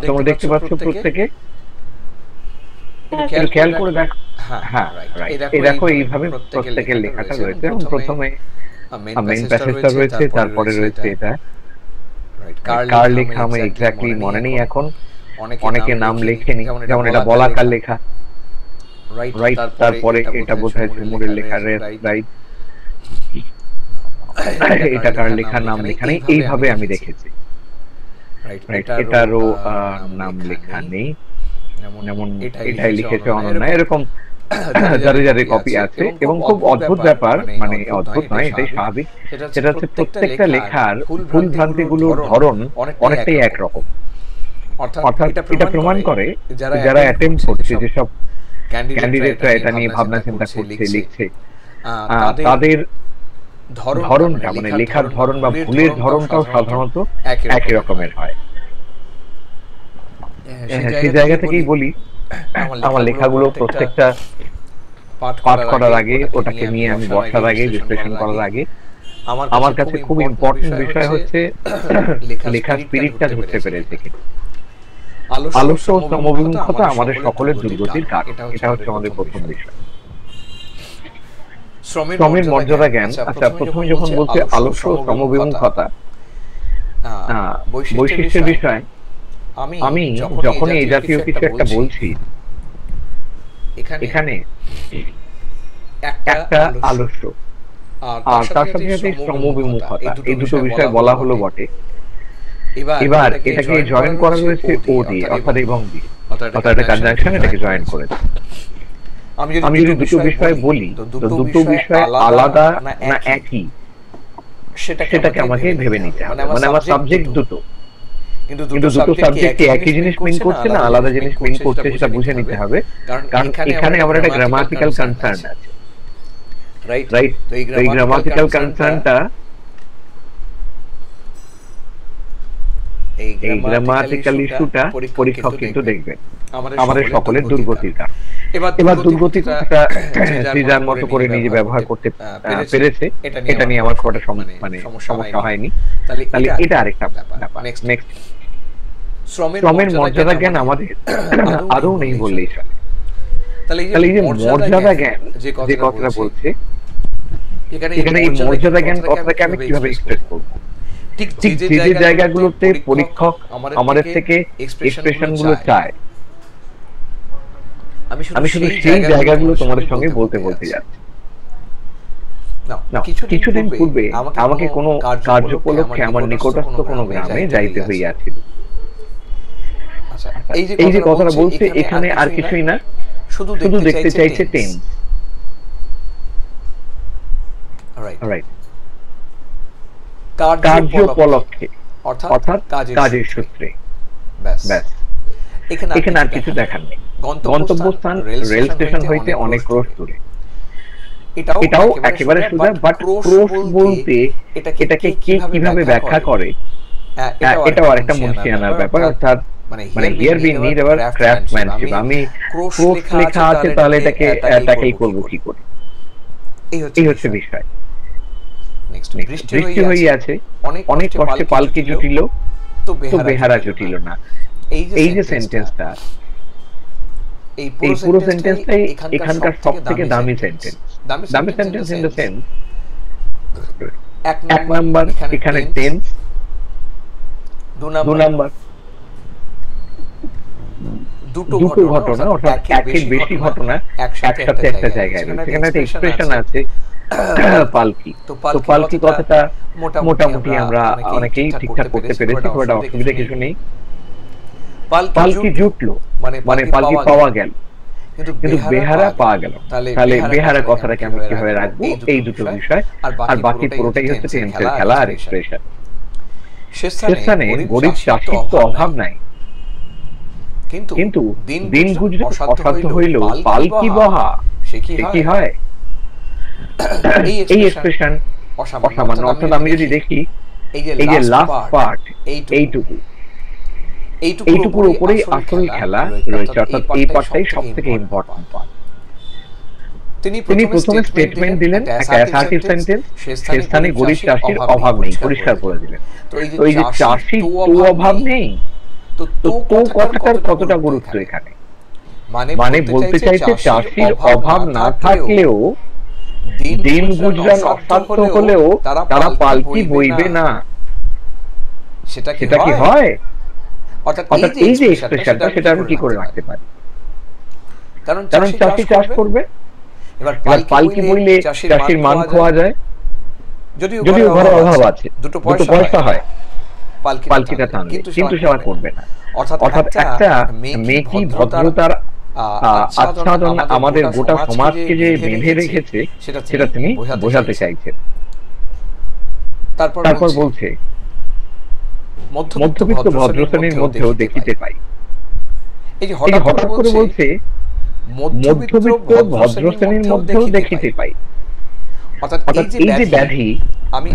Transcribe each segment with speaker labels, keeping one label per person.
Speaker 1: তোমরা দেখতে পাচ্ছ প্রত্যেকে, একটু খেয়াল করে দেখো। হ্যাঁ রাইট, এই দেখো এইভাবে প্রত্যেকের লেখাটা রয়েছে। এবং প্রথমে মেইন প্যাসেজটা রয়েছে, তারপরে রয়েছে এটা কার লেখা আমি এক্স্যাক্টলি মনে নেই এখন, অনেকে নাম লেখেনি, যেমন এটা বলাকার লেখা, রাইট। তারপরে এটা বোধহয় ঝুমুরের লেখা, রাইট। এটা কার লেখা, নাম লেখা নেই, এইভাবে আমি দেখেছি, রাইট। এটারও নাম লেখা নেই, যেমন এটাই লিখেছে অনন্যা, এরকম যাদের যাদের কপি আছে। এবং খুব অদ্ভুত ব্যাপার, মানে অদ্ভুত নয়, এটাই স্বাভাবিক, সেটা হচ্ছে প্রত্যেকটা লেখার ভুল ভ্রান্তি গুলোর ধরন অনেকটাই একরকম। অর্থাৎ এটা প্রমাণ করে যারা অ্যাটেম্প করছে, যেসব ক্যান্ডিডেটরা এটা নিয়ে ভাবনা চিন্তা করছে, লিখছে, তাদের ধরনটা মানে লেখার ধরন বা ভুলের ধরনটাও সাধারণত একই রকমের হয়। সেই জায়গা থেকেই বলি, আমার লেখাগুলো প্রত্যেকটা পাঠ করার আগে, ওটাকে নিয়ে আমি বসার আগে, বিশ্লেষণ করার আগে, আমার কাছে খুব ইম্পর্টেন্ট বিষয় হচ্ছে লেখার স্পিরিটটা ধরতে পেরেছে কিনা। আলস্য ও সমবিমুখতা আমাদের সকলের দুর্গতির কারণ, এটা হচ্ছে আমাদের প্রথম বিষয়। শ্রমের মর্যাদা জ্ঞান। আচ্ছা, প্রথমে যখন বলছে আলস্য ও সমবিমুখতা বৈশিষ্ট্যের বিষয়, আমি যখনই এই জাতীয় কিছু একটা বলছি, এখানে একটা আলস্য আর তার সাথে সাথে সমবিমুখতা, এই দুটো বিষয় বলা হলো বটে। এবার এটাকে জয়েন করা হয়েছে ও দিয়ে, অর্থাৎ এবং দিয়ে, অর্থাৎ একটা কনজাংশন এটাকে জয়েন করেছে। আমি যদি দুটো বিষয় বলি, তো দুটো বিষয় আলাদা না একই, সেটাকে আমাকে ভেবে নিতে হবে। মানে আমার সাবজেক্ট দুটো, কিন্তু দুটো সাবজেক্ট একই জিনিস মিন করছে না আলাদা জিনিস মিন করছে, সেটা বুঝে নিতে হবে। কারণ এখানে আমার একটা গ্রামাটিক্যাল কনসার্ন আছে, রাইট। তো এই গ্রামাটিক্যাল কনসার্নটা, এই গ্রামাটিক্যাল ইস্যুটা পরীক্ষক কিন্তু দেখবেন আমাদের সকলের দুর্গতির কারণ। এবার দুর্গতির কথাটা যে যার মতো করে নিজে ব্যবহার করতে পেরেছে, এটা নিয়ে আমার খুব একটা সমস্যা হয়নি। তাহলে এটা আরেকটা ব্যাপার। নেক্সট, শ্রমের মর্যাদা জ্ঞান আমাদের আদৌ নেই বললেই চলে। তাহলে এই যে মর্যাদা জ্ঞান যে কথাটা বলছে, এখানে এই মর্যাদা জ্ঞান কথাটাকে আমি কিভাবে এক্সপ্রেস করব? ঠিক যে জায়গাগুলোতে পরীক্ষক আমাদের থেকে এক্সপ্রেশন গুলো চায়, আমি শুধু সেই জায়গাগুলো তোমাদের সঙ্গে বলতে যাচ্ছি। কিছুদিন পূর্বে আমাকে কোনো কার্য উপলক্ষে আমার নিকটস্থ কোনো গ্রামে যাইতে হইয়াছিল। এই যে কথাটা বলছে, এখানে আর কিছুই না, শুধু দেখতে চাইছে টেন্স, রাইট, কার্য উপলক্ষে, অর্থাৎ কাজের সূত্রে, ব্যাস। এখানে আর কিছু দেখার নেই। গন্তব্যস্থান রেল স্টেশন হইতে অনেক ক্রোশ দূরে, এটাও একেবারে সোজা। বাট ক্রোশ বলতে এটাকে কে কিভাবে ব্যাখ্যা করে, এটাও আরেকটা মুন্সিয়ানার ব্যাপার। অর্থাৎ মানে here we need our craftsmanship. আমি ক্রোশ লেখা আছে, তাহলে এটাকে ট্যাকেল করব কি করে, এই হচ্ছে বিষয়। বৃষ্টি হয়ে আছে, অনেক কষ্টে পালকি জুটিল, তো বেহারা জুটিল না। এই যে সেন্টেন্সটা, এই পুরো সেন্টেন্সটাই এখানকার সব থেকে দামি সেন্টেন্স। দামি সেন্টেন্স ইন দ্য সেন্স, এক নাম্বার এখানে টেন্স, দু নাম্বার দুটো ঘটনা, অর্থাৎ একের বেশি ঘটনা একসাথে একটা জায়গায় রয়েছে। এখানে একটা এক্সপ্রেশন আছে পালকি। তো পালকি কথাটা মোটামুটি আমরা অনেকেই ঠিকঠাক করতে পেরেছি, খুব একটা অসুবিধা কিছু নেই। পালকি জুটলো মানে পালকি পাওয়া গেল, কিন্তু বেহারা পাওয়া গেল। তাহলে বেহারা কথাটাকে আমি কিভাবে রাখবো, এই দুটো বিষয়। আর বাকি পুরোটাই হচ্ছে টেন্সের খেলা আর এক্সপ্রেশন। সেখানে গরিব চাষির তো অভাব নাই, কিন্তু দিন গুজরে অসাধ্য হইল পালকি বহা, সে কি হয়? এই এক্সপ্রেশন অসামান্য। অর্থাৎ আমি যদি দেখি, এই যে লাস্ট পার্ট, এইটুকুর উপরেই আসল খেলা রয়েছে। অর্থাৎ এই পার্টটাই সব থেকে ইম্পর্টেন্ট পার্ট। তিনি প্রথমে স্টেটমেন্ট দিলেন, একটা অ্যাসার্টিভ সেন্টেন্স, সে স্থানে গরিব চাষির অভাব নেই পরিষ্কার করে দিলেন। তো এই যে চাষির তো অভাব নেই, তো কথাটার কতটা গুরুত্ব এখানে? মানে বলতে চাইছে চাষির অভাব না থাকলেও, দিন গুজরান অসাধ্য হলেও তারা পালকি বইবে না, সেটা কি হয়? অর্থাৎ এই যে এক্সপ্রেশনটা, সেটা আমি কি করে রাখতে পারি? কারণ চাষি চাষ করবে, এবার পালকি বইলে চাষির মান খোয়া যায়, যদিও ঘরে অভাব আছে, দুটো পয়সা হয় পালকিটা টানলে, কিন্তু সেটা করবে না। অর্থাৎ একটা মেকি ভদ্রতার আচ্ছাদন আমাদের গোটা সমাজকে যে বেঁধে রেখেছে, সেটা তিনি বোঝাতে চাইছেন। তারপর বলছে, মধ্যবিত্ত ভদ্রশ্রেণীর মধ্যেও দেখিতে পাই। এই যে হঠাৎ করে বলছে মধ্যবিত্ত ভদ্রশ্রেণীর মধ্যেও দেখিতে পাই, অর্থাৎ এই যে ব্যাধি,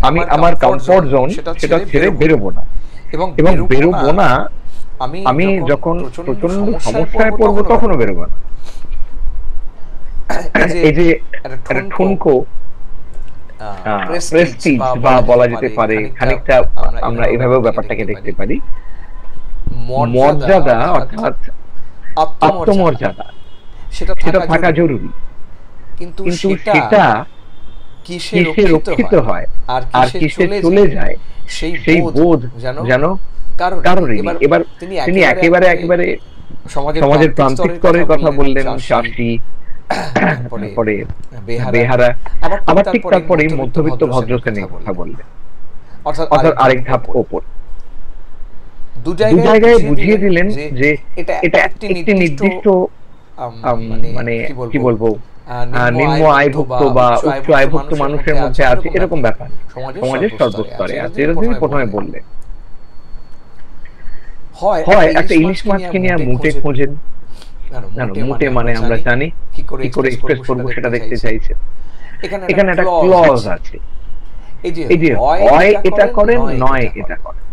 Speaker 1: আমি আমার কমফোর্ট জোন সেটা ছেড়ে বেরোবো না, এবং বেরোবো না, আমি যখন প্রচন্ড সমস্যায় পড়বো তখনও বেরোবো না। এই যে একটা ঠুনকো প্রেস্টিজ বা বলা যেতে পারে খানিকটা, আমরা এভাবেও ব্যাপারটাকে দেখতে পারি, মর্যাদা অর্থাৎ আত্মমর্যাদা, সেটা থাকা জরুরি, কিন্তু সেটা কিসে রক্ষিত হয় আর কিসে চলে যায়, সেই বোধ যেন কারোরই নেই। এবার তিনি একেবারে সমাজের প্রান্তিক স্তরের কথা বললেন, চাষি, পরে বেহারা, আবার ঠিক তারপরে মধ্যবিত্ত ভদ্রশ্রেণীর কথা বললেন, অর্থাৎ আরেক ধাপ ওপর। দু জায়গায় বুঝিয়ে দিলেন যে এটা একটি নির্দিষ্ট মানে কি বলবো, নিম্ন আয়ভুক্ত বা উচ্চ আয়ভুক্ত মানুষের মধ্যে আছে এরকম ব্যাপার, সমাজের সর্বস্তরে আছে। এটা তিনি প্রথমে বললেন। হয় একটা ইলিশ মাছকে নিয়ে মুটে খোঁজেন, মুটে মানে আমরা জানি কি করে এক্সপ্রেস করবো সেটা দেখতে চাইছে। এখানে একটা ক্লজ আছে, এই যে হয় এটা করেন, নয় এটা করেন।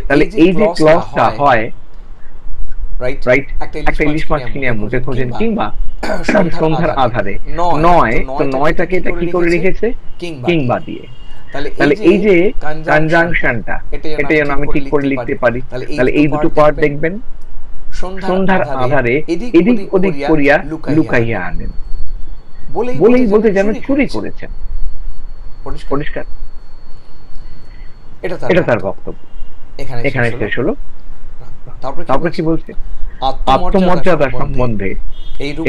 Speaker 1: তাহলে এই যে ক্লজটা হয়, রাইট, একটা ইলিশ মাছকে নিয়ে মুটে খোঁজেন, কিংবা সন্ধ্যার আধারে, নয়, তো নয়টাকে এটা কি করে রেখেছে, কিংবা দিয়ে। তাহলে এই যে কনজাংশনটা, এটা যেন আমি ঠিক করে লিখতে পারি। তাহলে এই দুটো পার্ট দেখবেন, সন্ধ্যার আধারে এদিক ওদিক করিয়া লুকাইয়া আনেন, বলেই বলতে যেন চুরি করেছেন। পরিষ্কার, এটা তার বক্তব্য। এখানে শেষ হলো। তারপরে কি বলছে? আত্মমর্যাদা সম্বন্ধে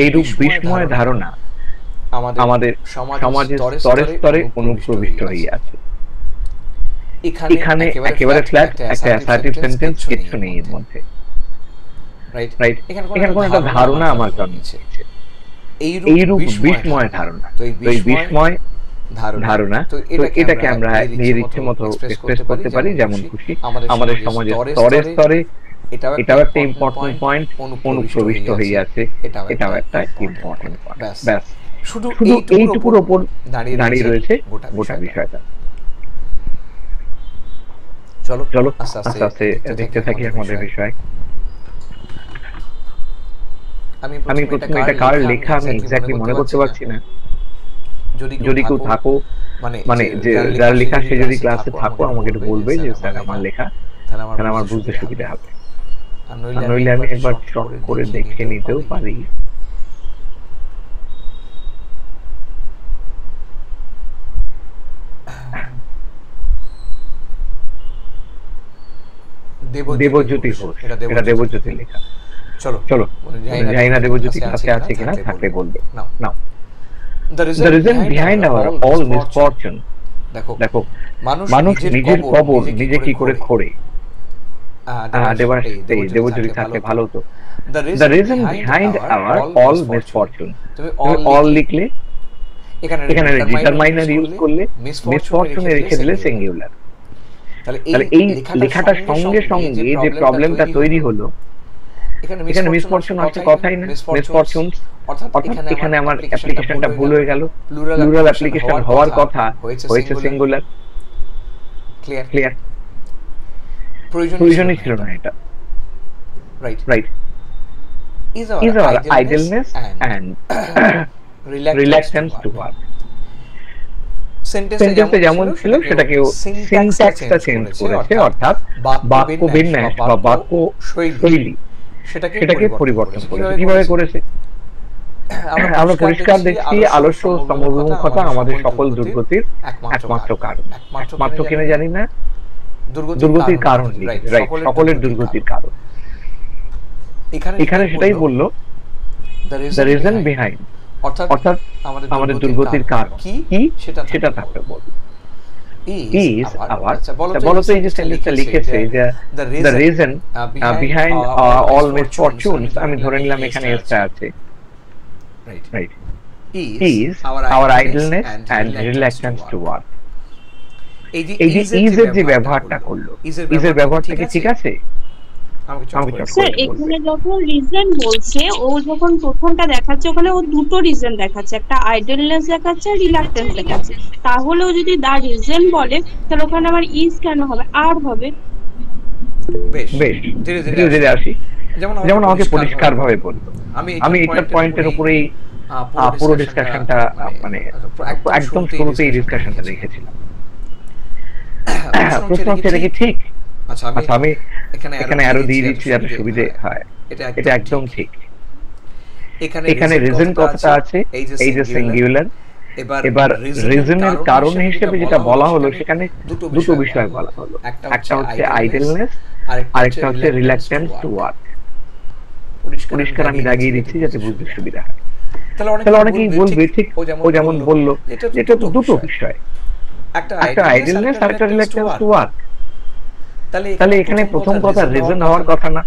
Speaker 1: এইরূপ বিস্ময় ধারণা আমাদের সমাজের স্তরে স্তরে অনুপ্রবিষ্ট হইয়াছে। এখানে একেবারে ফ্ল্যাট একটা অ্যাসার্টিভ সেন্টেন্স, কিছু নেই এর মধ্যে, রাইট। এখানে কোনো একটা ধারণা আমার জন্মেছে, এইরূপ বিস্ময় ধারণা। তো এই বিস্ময় ধারণা, তো এটাকে আমরা নিজের ইচ্ছে মতো এক্সপ্রেস করতে পারি যেমন খুশি। আমাদের সমাজের স্তরে স্তরে এটাও একটা ইম্পর্টেন্ট পয়েন্ট, অনুপ্রবিষ্ট হইয়াছে, এটাও একটা ইম্পর্টেন্ট পয়েন্ট। ব্যাস, শুধু এইটুকুর ওপর দাঁড়িয়ে রয়েছে গোটা বিষয়টা। চলো আস্তে আস্তে দেখতে থাকি আমাদের বিষয়। আমি প্রথমে এটা কার লেখা আমি এক্স্যাক্টলি মনে করতে পারছি না। যদি কেউ থাকো, মানে যে যার লেখা সে যদি ক্লাসে থাকো, আমাকে একটু বলবে যে স্যার আমার লেখা, তাহলে আমার বুঝতে সুবিধা হবে। নইলে আমি একবার চক করে দেখে নিতেও পারি। দেবজ্যোতি ঘোষ, এটা দেবজ্যোতি লেখা। চলো, জানি না দেবজ্যোতি কাছে আছে কিনা, থাকলে বলবে। নাও, the reason behind our all misfortune, দেখো মানুষ নিজের কবর নিজে কি করে খোঁড়ে। দেবজ্যোতি থাকলে ভালো হতো। the reason behind our all misfortune, তুমি all লিখলে, এখানে ডিটারমাইনার ইউজ করলে, মিসফরচুনে রেখে দিলে সিঙ্গুলার। তাহলে এই লেখাটার সঙ্গে সঙ্গে যে প্রবলেমটা তৈরি হলো, এখানে মিসফরচুন আছে কথাই না, মিসফরচুনস, অর্থাৎ এখানে আমার অ্যাপ্লিকেশনটা ভুল হয়ে গেল। প্লুরাল অ্যাপ্লিকেশন হওয়ার কথা হয়েছে সিঙ্গুলার। ক্লিয়ার, প্রয়োজনই ছিল না এটা। Right, is our idleness and reluctance to work. সেন্টেন্সে যেমন ছিল সেটাকে সিনট্যাক্সটা চেঞ্জ করেছে, অর্থাৎৎ বাক্য বিন্যাস বা বাক্য শৈলী সেটাকে পরিবর্তন করেছে। কিভাবে করেছে? আমরা পরিষ্কার দেখছি আলস্য সমবিমুখতা আমাদের সকল দুর্গতির একমাত্র কারণ। একমাত্র কিনা জানি না, দুর্গতির কারণ, রাইট, সকলের দুর্গতির কারণ। এখানে সেটাই বললো, দ্য রিজন বিহাইন্ড, অর্থাৎ আমাদের দুর্গতির কারণ কি সেটা থাকতে বলবো। ইজ আবার বলো তো, এই যে সেন্টেন্সটা লিখেছে যে দ্য রিজন বিহাইন্ড অল মিসফরচুনস, আমি ধরে নিলাম এখানে এসটা আছে, right, is our idleness and reluctance to work. এই যে ইজের যে ব্যবহারটা করলো, ইজের ব্যবহারটা কি ঠিক আছে?
Speaker 2: স্যার এখানে যখন রিজন বলছে, ও যখন প্রথমটা দেখাচ্ছে ওখানে ও দুটো রিজন দেখাচ্ছে, একটা আইডলনেস দেখাচ্ছে আর রিলাক্টেন্স দেখাচ্ছে। তাহলেও যদি দা রিজন বলে তাহলে ওখানে আমার ইজ কেন হবে, আর হবে।
Speaker 1: বেশ ধীরে ধীরে আসি। যেমন আমাকে পরিষ্কার ভাবে বললো, আমি এটা পয়েন্টের উপরেই পুরো ডিসকাশনটা, মানে একদম শুরুতেই ডিসকাশনটা রেখেছিলাম। প্রশ্ন হচ্ছে এটা কি ঠিক? আচ্ছা, আমি এখানে আরো দিয়ে দিচ্ছি যাতে সুবিধে হয়। এটা একদম ঠিক। এখানে রিজন কথাটা আছে, এই যে সিঙ্গুলার। এবার রিজনের কারণ হিসেবে যেটা বলা হলো সেখানে দুটো বিষয় বলা হলো, একটা হচ্ছে আইডলনেস, আরেকটা হচ্ছে রিল্যাক্টেন্স টু ওয়ার্ক। পরিষ্কার আমি দাগিয়ে দিচ্ছি যাতে বুঝতে সুবিধা হয়। তাহলে অনেকেই বলবে ঠিক ও যেমন বললো, এটা তো দুটো বিষয়, একটা আইডলনেস আর একটা রিল্যাক্টেন্স টু ওয়ার্ক। তাহলে এখানে প্রথম কথা রিজন হওয়ার কথা না,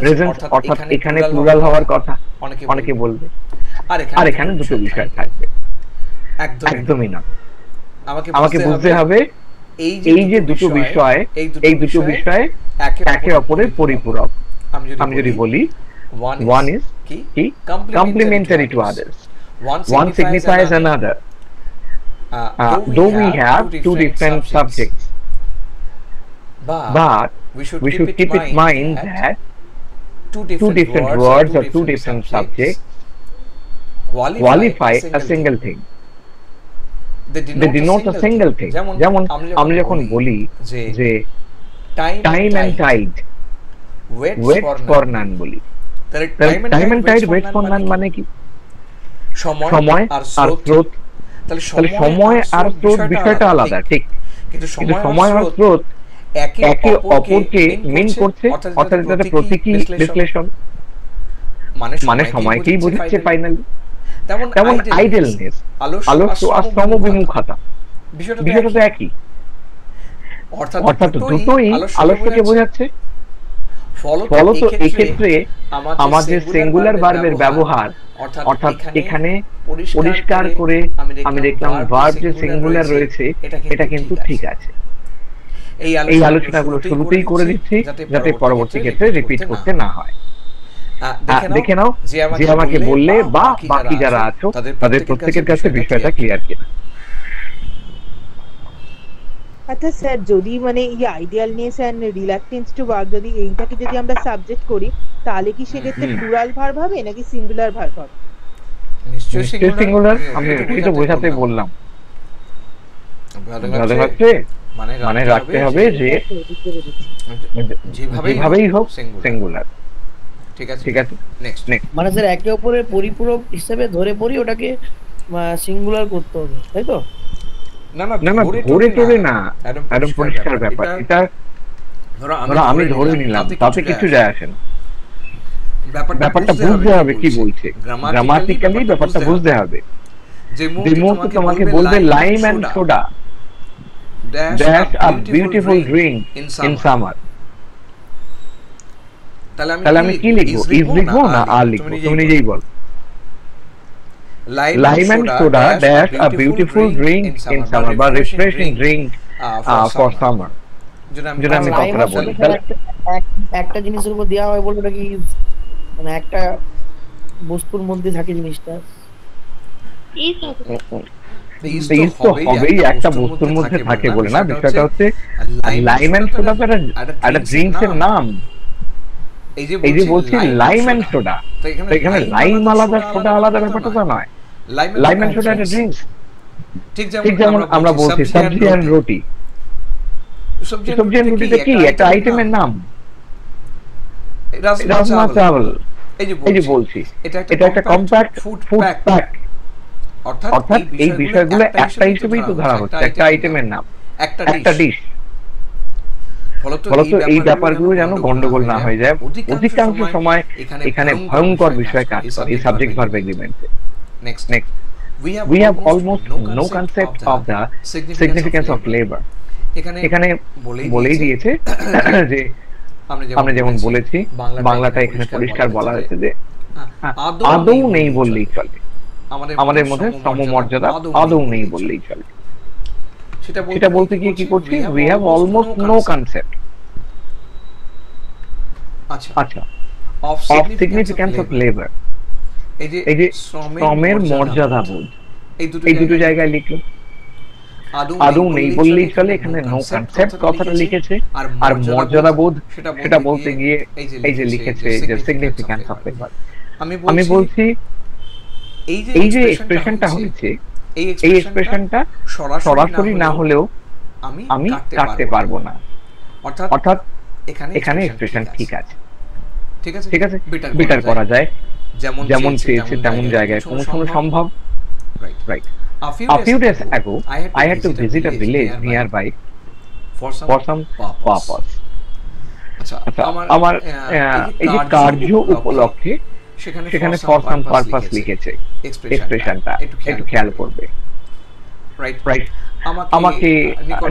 Speaker 1: রিজন অর্থাৎ এখানে প্লুরাল হওয়ার কথা অনেকে বলবে, আর এখানে দুটো বিষয় থাকবে। একদমই না, আমাকে বুঝতে হবে এই যে দুটো বিষয়, এই দুটো বিষয় একে অপরের পরিপূরক। আমি যদি বলি one is complementary to others, one signifies another, though we have two different subjects, but we should keep in mind that two different words or two different subjects qualify a single thing. They denote a single thing. যেমন আমরা যখন বলি যে time and tide waits for none বলি, time and tide wait for none মানে কি? সময় আর স্রোত। তাহলে সময় আর স্রোত বিষয়টা আলাদা, ঠিক, কিন্তু সময় আর স্রোত একে অপরকে মিন করছে, অর্থাৎ এটা প্রতীকী বিশ্লেষণ, মানে সময়কেই বোঝাচ্ছে ফাইনালি। তেমন আইডলনেস, আলস্য আর সমবিমুখতা বিষয়টা তো একই, অর্থাৎ দুটোই আলস্যকে বোঝাচ্ছে। ফলত এক্ষেত্রে আমাদের সিঙ্গুলার ভার্বের ব্যবহার, অর্থাৎ এখানে পরিষ্কার করে আমি দেখলাম ভার্ব যে সিঙ্গুলার রয়েছে এটা কিন্তু ঠিক আছে। এই আলোচনাগুলো শুরুতেই করে দিচ্ছি যাতে পরবর্তী ক্ষেত্রে রিপিট করতে না হয়। দেখে নাও যে আমাকে বললে বা বাকি যারা আছো তাদের প্রত্যেকের কাছে বিষয়টা ক্লিয়ার কিনা।
Speaker 3: আচ্ছা স্যার, যদি মানে এই idleness and reluctance to work যদি এইটাকে যদি আমরা সাবজেক্ট করি, তাহলে কি সেক্ষেত্রে প্লুরাল ভার্ব হবে নাকি সিঙ্গুলার ভার্ব হবে?
Speaker 1: নিশ্চয়ই সিঙ্গুলার। আমি এটা বোঝাতে বললাম, মানে রাখতে হবে যে যেভাবেই হোক সিঙ্গুলার। ঠিক আছে, নেক্সট।
Speaker 4: মানে স্যার একে অপরের পরিপূরক হিসেবে ধরে পড়ি, ওটাকে সিঙ্গুলার করতে হবে, তাই তো?
Speaker 1: না ধরে টরে না, একদম পরিষ্কার ব্যাপার। এটা ধরো আমি ধরে নিলাম, তাতে কিছু যায় আসে না। ব্যাপারটা বুঝতে হবে কি বলছে, গ্রামাটিক্যালি ব্যাপারটা বুঝতে হবে। যে মুহূর্তে তোমাকে বলবে lime and soda dash a beautiful drink in summer, তাহলে আমি কি লিখবো? ইজ লিখবো না আর লিখবো? তুমি নিজেই বল। Lime and soda dash a beautiful drink in summer, বা refreshing drink for summer. যেটা আমি কথাটা বলি,
Speaker 4: একটা জিনিসের উপর দেওয়া হয় বলে নাকি, মানে একটা বস্তুর মধ্যে থাকে জিনিসটা,
Speaker 1: ইজ তো হবেই, একটা বস্তুর মধ্যে থাকে বলে না। বিষয়টা হচ্ছে লাইম এন্ড সোডা তো একটা ড্রিঙ্কস এর নাম। এই যে বলছি লাইম এন্ড সোডা, তো এখানে লাইম আলাদা সোডা আলাদা ব্যাপারটা তো নয়। লাইম এন্ড সোডা একটা ড্রিঙ্কস, ঠিক যেমন আমরা বলছি সবজি এন্ড রুটি, সবজি এন্ড রুটিটা কি একটা আইটেমের নাম, রাজমা চাওয়াল। এই যে বলছি এটা একটা কম্প্যাক্ট ফুড প্যাক, অর্থাৎ এই বিষয়গুলো একটা হিসেবেই তো ধরা হচ্ছে, একটা আইটেমের নাম, একটা ডিশ। ফলত এই ব্যাপারগুলো যেন গন্ডগোল না হয়ে যায়, অধিকাংশ সময় এখানে ভয়ঙ্কর বিষয় কাজ করে এই সাবজেক্ট ভার্ব এগ্রিমেন্টে। Next, we have almost no concept of the significance of labor। এখানে বলেই দিয়েছে যে আমরা যেমন বলেছি বাংলাটা এখানে পরিষ্কার বলা হয়েছে যে আদৌ নেই বললেই চলে, আমাদের মধ্যে সমমর্যাদা আদৌ নেই বললেই চলে। সেটা বলতে গিয়ে কি করছি, we have almost no concept আচ্ছা of significance of labor। এই যে শ্রমের মর্যাদা বোধ, এই দুটো জায়গায় লিখলো। আদৌ নেই বললেই চলে, এখানে নো কনসেপ্ট কথাটা লিখেছে, আর মর্যাদা বোধ সেটা বলতে গিয়ে এই যে লিখেছে যে সিগনিফিক্যান্স অফ লেবার। আমি বলছি এই যে এক্সপ্রেশনটা হয়েছে, এই এক্সপ্রেশনটা সরাসরি না হলেও আমি কাটতে পারবো না, অর্থাৎ এখানে এক্সপ্রেশন ঠিক আছে, ঠিক আছে, বেটার করা যায়, যেমন চেয়েছে তেমন জায়গায় কোনো সম্ভব। Right. A few days ago, I had to visit a village nearby for some purpose। আমার এই যে কার্য উপলক্ষে সেখানে for some purpose লিখেছে, এক্সপ্রেশনটা একটু খেয়াল করবে। রাইট। আমাকে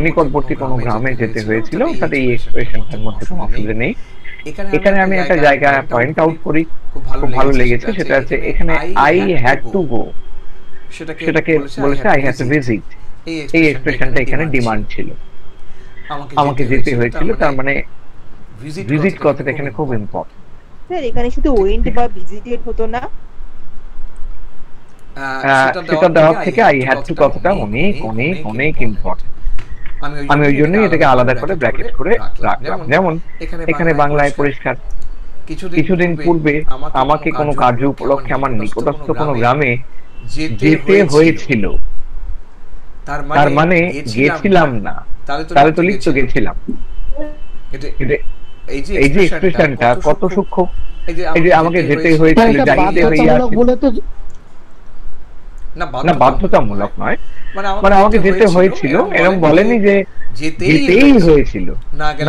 Speaker 1: নিকটবর্তী কোনো গ্রামে যেতে হয়েছিল, তাতে এই এক্সপ্রেশনটার মধ্যে কোনো অসুবিধা নেই। এখানে আমি একটা জায়গা পয়েন্ট আউট করি, খুব ভালো লেগেছে, সেটা হচ্ছে এখানে I had to go, সেটাকে বলেছে I had to visit। এই এক্সপ্রেশনটা এখানে ডিমান্ড ছিল, আমাকে যেতে হয়েছিল, তার মানে ভিজিট কথাটা এখানে খুব ইম্পর্টেন্ট।
Speaker 3: স্যার এখানে শুধু ওয়েন্ট বা ভিজিটেড হতো না, সেটা দেওয়ার থেকে I had to কথাটা অনেক অনেক অনেক ইম্পর্টেন্ট। আমি ওই জন্যই এটাকে আলাদা করে ব্র্যাকেট করে রাখলাম। যেমন এখানে বাংলায় পরিষ্কার, কিছুদিন পূর্বে আমাকে কোনো কার্য উপলক্ষে আমার নিকটস্থ কোনো গ্রামে যেতে হয়েছিল, তার মানে গেছিলাম না, তাহলে তো লিখতে গেছিলাম। এই যে এক্সপ্রেশনটা কত সূক্ষ্ম, এই যে আমাকে যেতে হয়েছিল, যাইতে হইয়াছিল, না বাধ্যতামূলক নয়, মানে আমাকে যেতে হয়েছিল এরকম বলেনি যে যেতেই হয়েছিল,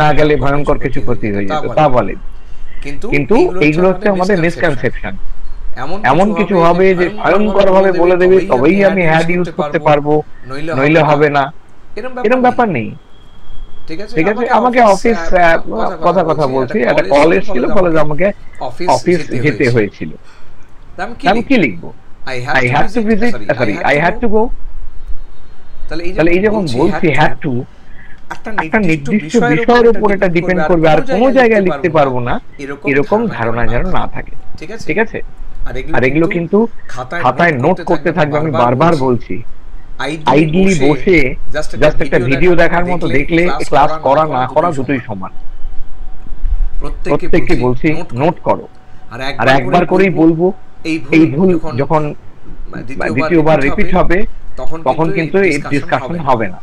Speaker 3: না গেলে ভয়ঙ্কর কিছু ক্ষতি হয়ে যেত, তা বলেন। কিন্তু এইগুলো হচ্ছে আমাদের মিসকনসেপশন। এমন কিছু হবে যে ভয়ঙ্কর ভাবে বলে দেবে, তবেই আমি হ্যাড ইউজ করতে পারবো, নইলে হবে না, এরকম ব্যাপার নেই। ঠিক আছে, আমাকে অফিস কথা বলছি, একটা কল এসেছিল, বলে যে আমাকে অফিস যেতে হয়েছিল, আমি কি লিখবো, I had to visit, sorry, I had to go। তাহলে এই যখন বলছি had to, একটা নির্দিষ্ট বিষয়ের উপর এটা ডিপেন্ড করবে, আর কোনো জায়গায় লিখতে পারবো না, এরকম ধারণা যেন না থাকে। ঠিক আছে, আর এগুলো কিন্তু খাতায় নোট করতে থাকবে। আমি বারবার বলছি, আইডিয়ালি বসে জাস্ট একটা ভিডিও দেখার মতো দেখলে ক্লাস করা না করা দুটোই সমান। প্রত্যেককে বলছি নোট করো, আর একবার করেই বলবো, এই ভুল যখন দ্বিতীয়বার রিপিট হবে তখন কিন্তু এই ডিসকাশন হবে না।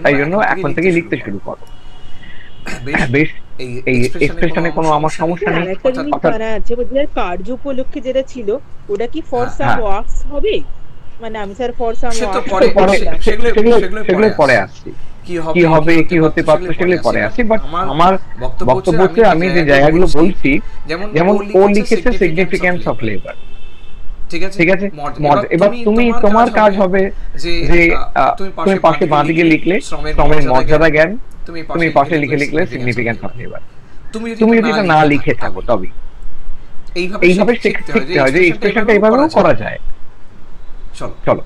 Speaker 3: তাই জন্য এখন থেকে লিখতে শুরু করো। বেশ, এই এক্সপ্রেশনে কোনো আমার সমস্যা নেই। কার্য উপলক্ষে যেটা ছিল ওটা কি ফর সাম ওয়ার্কস হবে, মানে আমি স্যার ফর সাম
Speaker 1: সেগুলো পরে আসছি, কি হবে কি হতে পারতো সেগুলো পরে আসছি। বাট আমার বক্তব্য হচ্ছে আমি যে জায়গাগুলো বলছি, যেমন ও লিখেছে সিগনিফিক্যান্স অফ লেবার, ঠিক আছে, এবার তুমি তোমার কাজ হবে যে তুমি পাশে বাঁ দিকে লিখলে শ্রমের মর্যাদা জ্ঞান, তুমি পাশে লিখলে সিগনিফিক্যান্স অফ লেবার। তুমি যদি এটা না লিখে থাকো তবে এইভাবে শিখতে হয় যে এক্সপ্রেশনটা এইভাবেও করা যায়। চলো,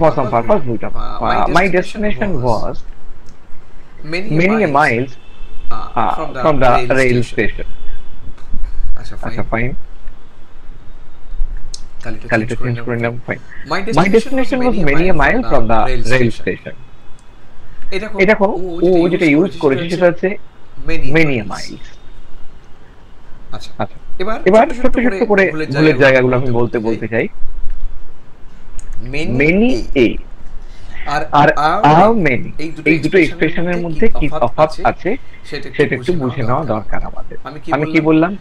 Speaker 1: for some purpose my destination was many miles from the rail station। আচ্ছা, ফাইন, কালিটা চেঞ্জ করে নিলাম। Fine, my destination was many miles from the rail station। এটা ও যেটা ইউজ করেছে সেটা হচ্ছে many miles। আচ্ছা, এবার ছোট করে ভুলের জায়গাগুলো আমি বলতে চাই।
Speaker 3: many a R are many এই দুটো এক্সপ্রেশনের মধ্যে কি তফাৎ আছে সেটা একটু বুঝে নেওয়া দরকার আমাদের। আমি কি বললাম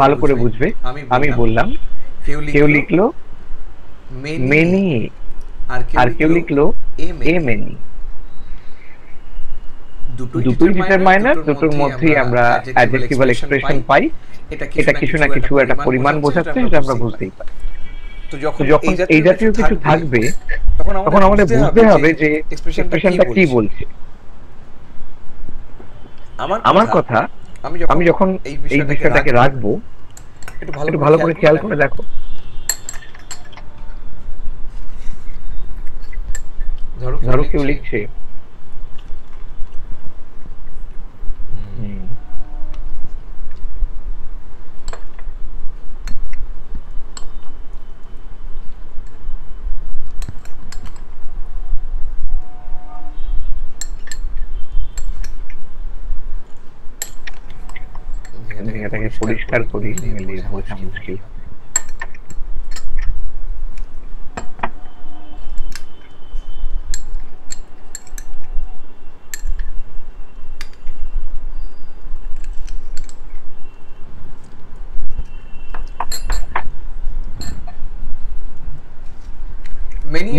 Speaker 3: ভালো করে বুঝবে। আমি বললাম কেউ লিখলো many আর কেউ লিখলো a many, দুটোই ডিটারমাইনার, দুটোর মধ্যেই আমরা অ্যাডজেক্টিভাল এক্সপ্রেশন পাই। এটা কিছু না কিছু একটা পরিমাণ বোঝাচ্ছে, এটা আমরা বুঝতেই পারি। তো যখন এই জাতীয় কিছু থাকবে তখন আমাদের বুঝতে হবে যে এক্সপ্রেশনটা কি বলছে। আমার কথা, আমি যখন এই বিষয়টাকে রাখবো একটু ভালো করে খেয়াল করে দেখো। ধরো কেউ লিখছে এটাকে পরিষ্কার করি, বোঝা মুশকিল।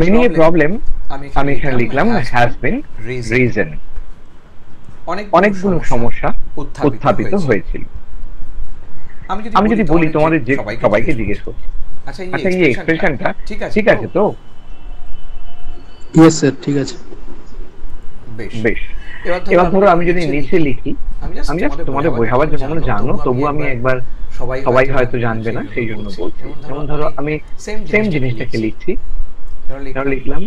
Speaker 3: Many a problem আমি এখানে লিখলাম has been risen, অনেকগুলো সমস্যা উত্থাপিত হয়েছিল। আমি যদি বলি তোমাদের যে সবাইকে জিজ্ঞেস করছি, আচ্ছা এই এক্সপ্রেশনটা ঠিক আছে তো?
Speaker 5: ইয়েস স্যার, ঠিক আছে।
Speaker 3: বেশ, এবার ধরো আমি যদি নিচে লিখি, আমি জাস্ট তোমাদের বোঝাবার জন্য, তোমরা জানো তবু আমি একবার, সবাই হয়তো জানবে না সেই জন্য বলছি। যেমন ধরো আমি সেম জিনিসটাকে লিখছি, লিখলাম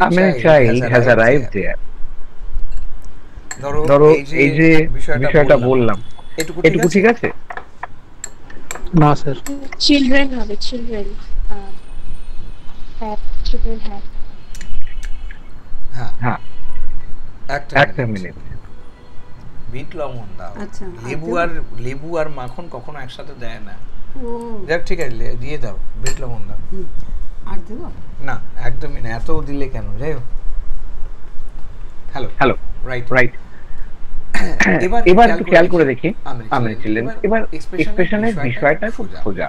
Speaker 3: a many child has arrived there. ধরো এই যে বিষয়টা বললাম, এটুকু ঠিক আছে?
Speaker 5: না স্যার,
Speaker 2: চিলড্রেন হবে, চিলড্রেন হ্যাভ, চিলড্রেন হ্যাভ।
Speaker 3: হ্যাঁ, একটা মিনিট।
Speaker 6: বিট লবণ দাও। আচ্ছা, লেবু আর মাখন কখনো একসাথে দেয় না। দেখ, ঠিক আছে, দিয়ে দাও, বিট লবণ দাও। আর দেব না, একদমই না, এত দিলে কেন? যাই হোক, হ্যালো,
Speaker 3: রাইট। এবার একটু খেয়াল করে দেখি, আমি ছিলেন এবার এক্সপ্রেশনের বিষয়টা খুব সোজা।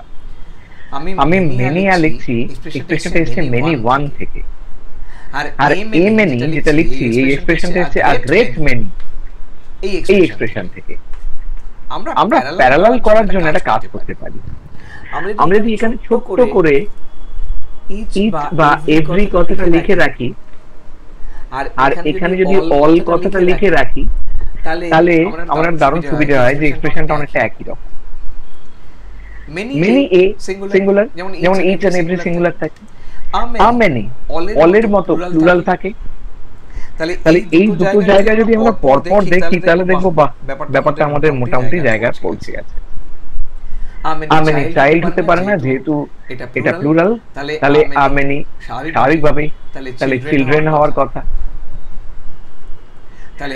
Speaker 3: আমি মেনি লিখছি, এক্সপ্রেশনটা এসেছে মেনি ওয়ান থেকে, আর এ মেনি যেটা লিখছি এই এক্সপ্রেশনটা এসেছে আ গ্রেট মেনি এই এক্সপ্রেশন থেকে। আমরা প্যারালাল করার জন্য একটা কাজ করতে পারি। আমরা যদি এখানে ছোট্ট করে ইচ বা এভরি কথাটা লিখে রাখি, আর এখানে যদি অল কথাটা লিখে রাখি, তাহলে আমার দারুণ সুবিধা হয় যে এক্সপ্রেশনটা অনেকটা একই রকম। মেনি এ সিঙ্গুলার, যেমন ইচ এন্ড এভরি সিঙ্গুলার থাকে। আ মেনি অলের মতো প্লুরাল থাকে। তাহলে এই দুটো জায়গায় যদি আমরা পরপর দেখি, তাহলে দেখবো বাহ, ব্যাপারটা আমাদের মোটামুটি জায়গায় পৌঁছে গেছে। আ মেনি চাইল্ড হতে পারে না, যেহেতু এটা প্লুরাল। তাহলে আ মেনি স্বাভাবিকভাবেই তাহলে চিলড্রেন হওয়ার কথা।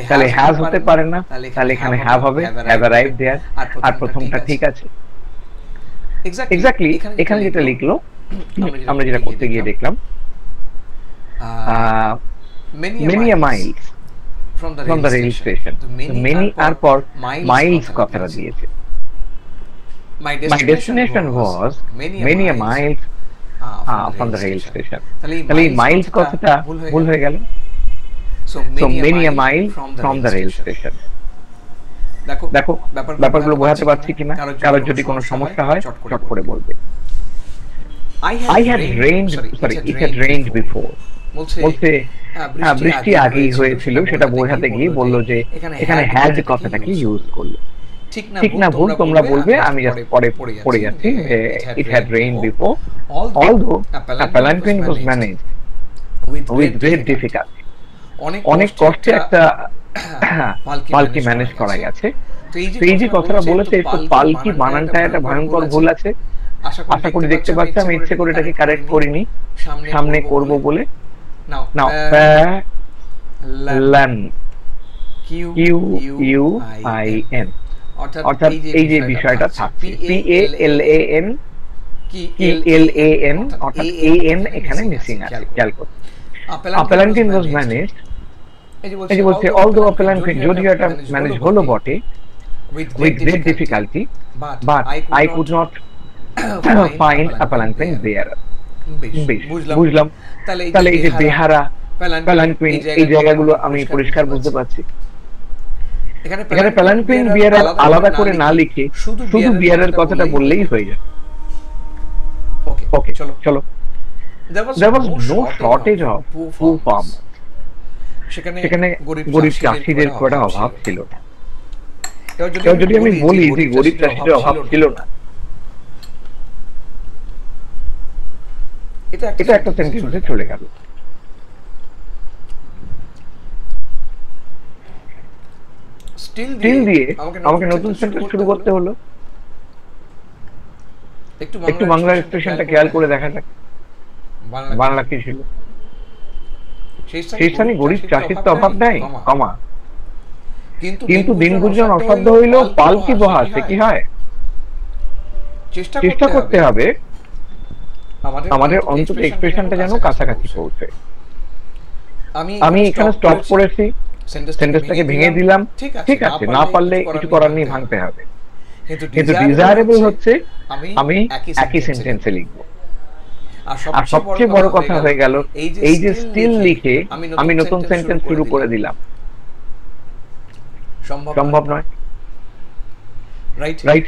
Speaker 3: তাহলে হ্যাজ হতে পারে না, তাহলে এখানে হ্যাভ হবে, হ্যাভ অ্যারাইভড দেয়ার। আর প্রথমটা ঠিক আছে। এক্স্যাক্টলি এখানে যেটা লিখলো, আমরা যেটা করতে গিয়ে দেখলাম many a miles from the rail station. many আর পর miles কথাটা দিয়েছে। my destination was many a miles from the rail station. তাহলে এই miles কথাটা ভুল হয়ে গেল। so many a mile from the rail station. দেখো ব্যাপারগুলো বোঝাতে পারছি কিনা? কারোর যদি কোনো সমস্যা হয় চট করে বলবে। it had rained before. বলছে বৃষ্টি আগেই হয়েছিল, সেটা বোঝাতে গিয়ে বললো যে এখানে হ্যাড কথাটাকে ইউজ করলো। ঠিক না ভুল তোমরা বলবে, আমি জাস্ট পড়ে যাচ্ছি যে it had rained before, although a palanquin was managed with great difficulty. অনেক কষ্টে একটা পালকি ম্যানেজ করা গেছে। তো এই যে কথাটা বলেছে, একটু পালকি বানানটা একটা ভয়ঙ্কর ভুল আছে, আশা করি দেখতে পাচ্ছি। আমি ইচ্ছে করে এটাকে কারেক্ট করিনি, সামনে করব বলে। নাও প্যালান, QUIN, অর্থাৎ এই যে বিষয়টা থাকছে PALAN, অর্থাৎ AN এখানে মিসিং আছে, খেয়াল করুন। Palanquin was managed, এই যে বলছে although a palanquin, যদিও এটা ম্যানেজ হলো বটে, with great difficulty, but I could not find a palanquin bearer. বুঝলাম। তাহলে এই যে বেহারা, palanquin, এই জায়গাগুলো আমি পরিষ্কার বুঝতে পারছি। এখানে palanquin bearer আলাদা করে না লিখে শুধু bearer কথাটা বললেই হয়ে যায়। ওকে, চলো। There was no shortage of poor farmers. সেখানে গরিব চাষিদের কোনো অভাব ছিল না। যদি আমি বলি যে গরিব চাষিদের অভাব ছিল না, এটা একটা সেন্টেন্সে চলে গেল। স্টিল দিয়ে আমাকে নতুন সেন্টেন্স শুরু করতে হলো। একটু বাংলা এক্সপ্রেশনটা খেয়াল করে দেখা যাক, বাংলা কি ছিল? সেই স্থানে গরিব চাষির তো অভাব নাই, কমা, কিন্তু দিন গুজন অসাধ্য হইল পালকি বহা, সে কি হয়? চেষ্টা করতে হবে আমাদের অন্তত এক্সপ্রেশনটা যেন কাছাকাছি পৌঁছে। আমি এখানে স্টপ করেছি, সেন্টেন্সটাকে ভেঙে দিলাম, ঠিক আছে, না পারলে কিছু করার নেই, ভাঙতে হবে। কিন্তু ডিজায়ারেবল হচ্ছে আমি একই সেন্টেন্সে লিখব। আর সবচেয়ে বড় কথা হয়ে গেল, এই যে স্টিল লিখে আমি নতুন সেন্টেন্স শুরু করে দিলাম, সম্ভব নয়, রাইট?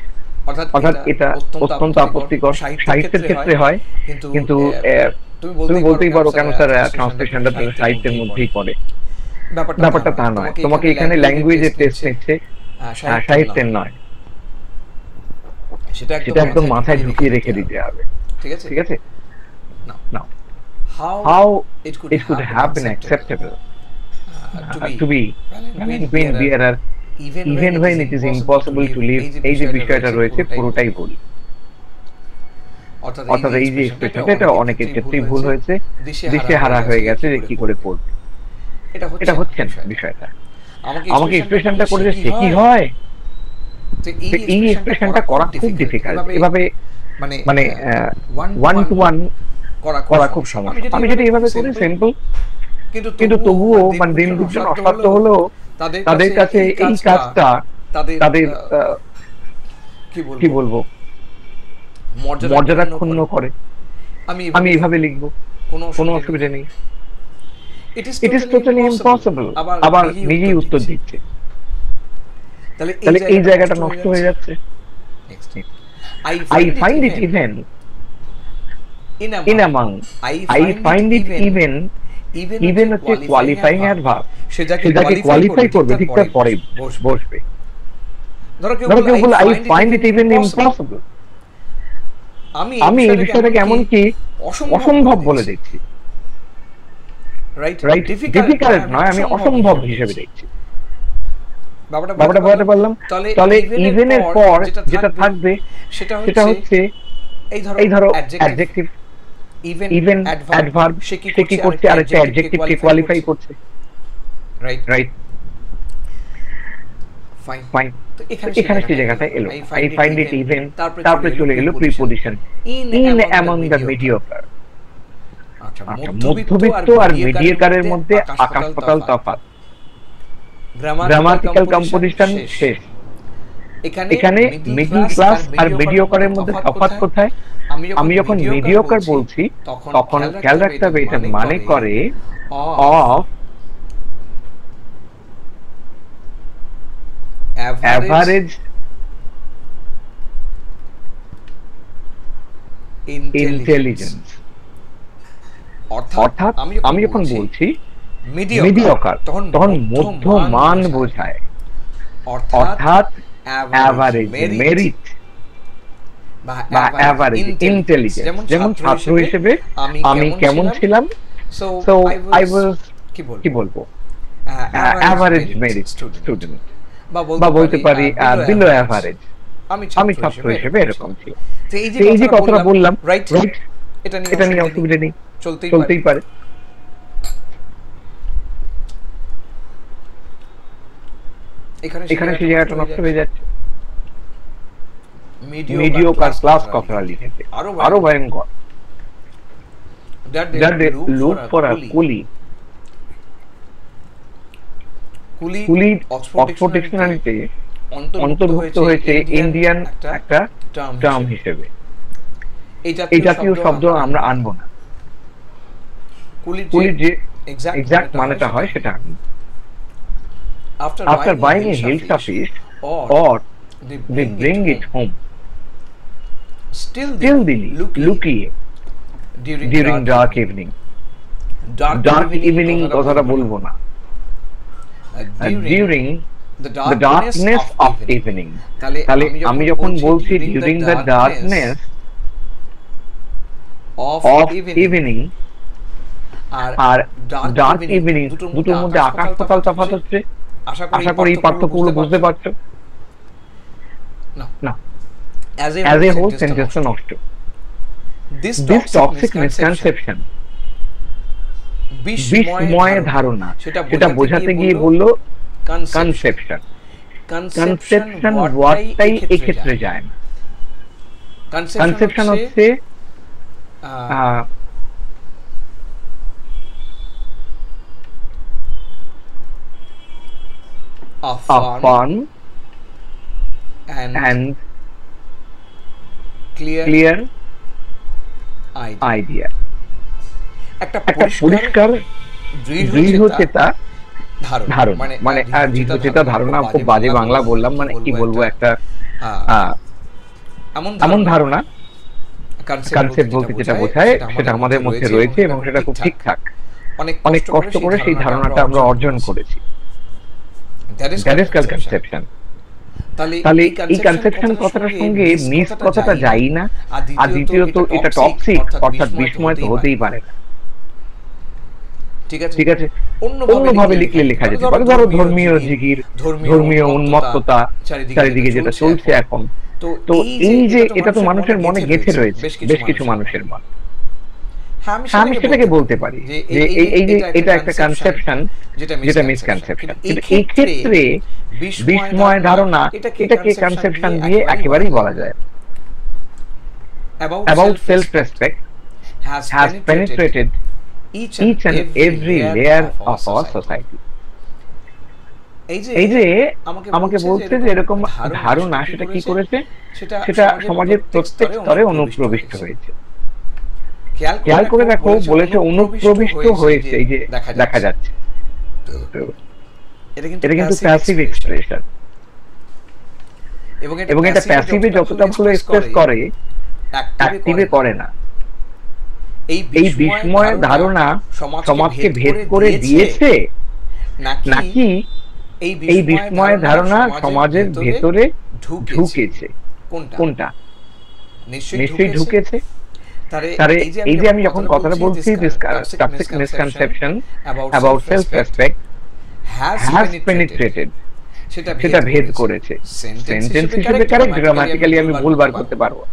Speaker 3: অর্থাৎ এটা অত্যন্ত আপত্তিকর। সাহিত্যের ক্ষেত্রে হয়, কিন্তু তুমি বলতেই পারো কেন স্যার ট্রান্সলেশনটা সাহিত্যের মধ্যেই পড়ে। ব্যাপারটা তা নয়, তোমাকে এখানে ল্যাঙ্গুয়েজের টেস্ট নিচ্ছে, সাহিত্যের নয়। সেটা একদম মাথায় ঢুকিয়ে রেখে দিতে হবে, ঠিক আছে? Now, how it could have been acceptable to be palanquin bearer even when it is impossible to live, এই যে বিষয়টা রয়েছে পুরোটাই ভুল। অর্থাৎ এই যে এক্সপ্রেশনটা, এটা অনেকের ক্ষেত্রেই ভুল হয়েছে, দিশেহারা হয়ে গেছে যে কি করে পড়বে। এটা হচ্ছে না বিষয়টা। আমাকে এক্সপ্রেশনটা করে সে কি হয়, এই এক্সপ্রেশনটা করা খুব ডিফিকাল্ট। এভাবে মানে ওয়ান টু ওয়ান করা খুব সমস্যা। আমি যেটা এভাবে করি সিম্পল, কিন্তু তবুও মানে দিন দুজন অসাধ্য হলেও তাদের কাছে এই কাজটা তাদের কি বলবো মর্যাদা ক্ষুণ্ণ করে। আমি এইভাবে লিখবো, কোনো অসুবিধা নেই। ইট ইজ টোটালি ইম্পসিবল, আবার নিজেই উত্তর দিচ্ছে, তাহলে এই জায়গাটা নষ্ট হয়ে যাচ্ছে। I find it even in among, I find it even হচ্ছে কোয়ালিফাইং অ্যাডভার্ব, সে যাকে কোয়ালিফাই করবে ঠিক তার পরে বসবে। ধরো কেউ বলে I find it even impossible, আমি এই বিষয়টাকে এমন কি অসম্ভব বলে দেখছি, রাইট? ডিফিকাল্ট নয়, আমি অসম্ভব হিসেবে দেখছি। ব্যাপারটা বোঝাতে পারলাম? তাহলে ইভেন এর পর যেটা থাকবে সেটা হচ্ছে এই ধরো অ্যাডজেক্টিভ, ইভেন অ্যাডভার্ব, সে কি করছে, আর একটা অ্যাডজেক্টিভকে কোয়ালিফাই করছে, রাইট? ফাইন। এখানে সেই জায়গাটা এলো, আই ফাইন্ড ইট ইভেন, তারপরে চলে এলো preposition in among the mediocre. আচ্ছা, মধ্যবিত্ত আর মিডিওকারের মধ্যে আকাশ পাতাল তফাৎ। গ্রামাটিক্যাল কম্পোজিশন শেষ। এখানে মিডল ক্লাস আর মিডিওকারের মধ্যে তফাৎ কোথায়? আমি যখন মিডিওকার বলছি তখন খেয়াল রাখতে হবে এটা মানে করে অফ অ্যাভারেজ ইন্টেলিজেন্স। অর্থাৎ আমি যখন বলছি মিডিওকার তখন মধ্যমান বোঝায়, অর্থাৎ অ্যাভারেজ মেরিট বা অ্যাভারেজ ইন্টেলিজেন্স। যেমন ছাত্র হিসেবে আমি কেমন ছিলাম, সো আই ওয়াজ কি বলবো অ্যাভারেজ মেরিট স্টুডেন্ট বা বলতে পারি বিলো অ্যাভারেজ, আমি ছাত্র হিসেবে এরকম ছিল। এই যে কথাটা বললাম, রাইট, এটা নিয়ে অসুবিধা নেই, চলতেই পারে। এখানে সেই জায়গাটা নষ্ট হয়ে যাচ্ছে। মিডিওকার ক্লাস কথাটা লিখেছে, আরো ভয়ঙ্কর। That they look for a coolie. কুলি অক্সফোর্ড ডিকশনারিতে অন্তর্ভুক্ত হয়েছে ইন্ডিয়ান একটা টার্ম হিসেবে। এই জাতীয় শব্দ আমরা আনবো না। কুলির যে এক্সাক্ট মানেটা হয় সেটা আনবো। After buying a Hilsa fish, or they bring it home, stealthily, লুকিয়ে, during dark evening. Dark evening কথাটা বলবো না, during the darkness of evening। তাহলে আমি যখন বলছি during the darkness of evening R dark evening, দুটোর মধ্যে আকাশ পাতাল তফাৎ হচ্ছে। আশা করি এই পার্থক্যগুলো বুঝতে পারছো। না, as a whole sentence নষ্ট। This toxic misconception, বিষময় ধারণা, সেটা বোঝাতে গিয়ে বললো কনসেপশন। কনসেপশন ওয়ার্ডটাই এক্ষেত্রে যায় না। কনসেপশন হচ্ছে a fun and clear idea, একটা পরিষ্কার দৃঢ়চেতা ধারণা। মানে দৃঢ়চেতা ধারণা খুব বাজে বাংলা বললাম, মানে কি বলবো, একটা এমন ধারণা, কনসেপ্ট বলতে যেটা বোঝায় সেটা আমাদের মধ্যে রয়েছে এবং সেটা খুব ঠিকঠাক। অনেক কষ্ট করে সেই ধারণাটা আমরা অর্জন করেছি। That is conception. তাহলে এই কনসেপশন কথাটার সঙ্গে মিস কথাটা যাই না। আর দ্বিতীয়ত এটা টক্সিক, অর্থাৎ বিস্ময় তো হতেই পারে না। ঠিক আছে, অন্যভাবে লিখলে লেখা যেতে পারে। ধরো ধর্মীয় জিগির, ধর্মীয় উন্মত্ততা চারিদিকে যেটা চলছে এখন, তো এই যে এটা তো মানুষের মনে গেঁথে রয়েছে, বেশ কিছু মানুষের মনে। আমি সেটাকে বলতে পারি যে এই যে এটা একটা কনসেপশন, যেটা মিসকনসেপশন। কিন্তু এই ক্ষেত্রে বিস্ময় ধারণা এটাকে কনসেপশন দিয়ে একেবারেই বলা যায়। About self-respect has penetrated each and every layer of our society. এই যে আমাকে বলছে যে এরকম ধারণা সেটা কি করেছে, সেটা সমাজের প্রত্যেক স্তরে অনুপ্রবিষ্ট হয়েছে। খেয়াল করে দেখো, বলেছে অনুপ্রবিষ্ট হয়েছে, এই যে দেখা যাচ্ছে। এটা কিন্তু প্যাসিভ এক্সপ্রেশন, এবং এটা প্যাসিভে যতটা ভালো এক্সপ্রেস করে, অ্যাক্টিভে করে না। এই বিস্ময়ের ধারণা সমাজকে ভেদ করে দিয়েছে, নাকি এই বিস্ময়ের ধারণা সমাজের ভেতরে ঢুকেছে? কোনটা? নিশ্চয়ই ঢুকেছে। তারে এই যে আমি যখন কথাটা বলছি, toxic misconception about self-respect has penetrated, সেটা ভেদ করেছে। সেন্টেন্স হিসেবে কারেক্ট, গ্রামাটিক্যালি আমি ভুল বার করতে পারবো,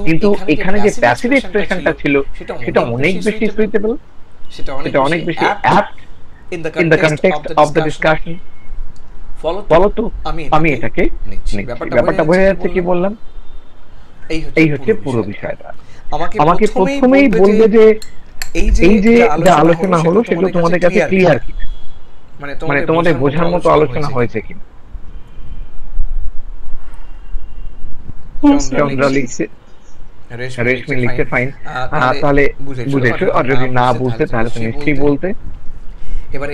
Speaker 3: কিন্তু এখানে যে প্যাসিভ এক্সপ্রেশনটা ছিল সেটা অনেক বেশি সুইটেবল, সেটা অনেক বেশি apt in the context of the discussion। Follow তো আমি এটাকে নিচ্ছি। ব্যাপারটা বোঝা যাচ্ছে কি বললাম? এই হচ্ছে পুরো বিষয়টা। আমাকে প্রথমেই বলবে যে এই যে যা আলোচনা হলো সেগুলো তোমাদের কাছে ক্লিয়ার কি, মানে তোমাদের বোঝার মতো আলোচনা হয়েছে কি? চন্দ্র লিখছে, রেশমি লিখছে, ফাইন, তাহলে বুঝেছো। আর যদি না বুঝতে তাহলে তো নিশ্চয়ই বলতে।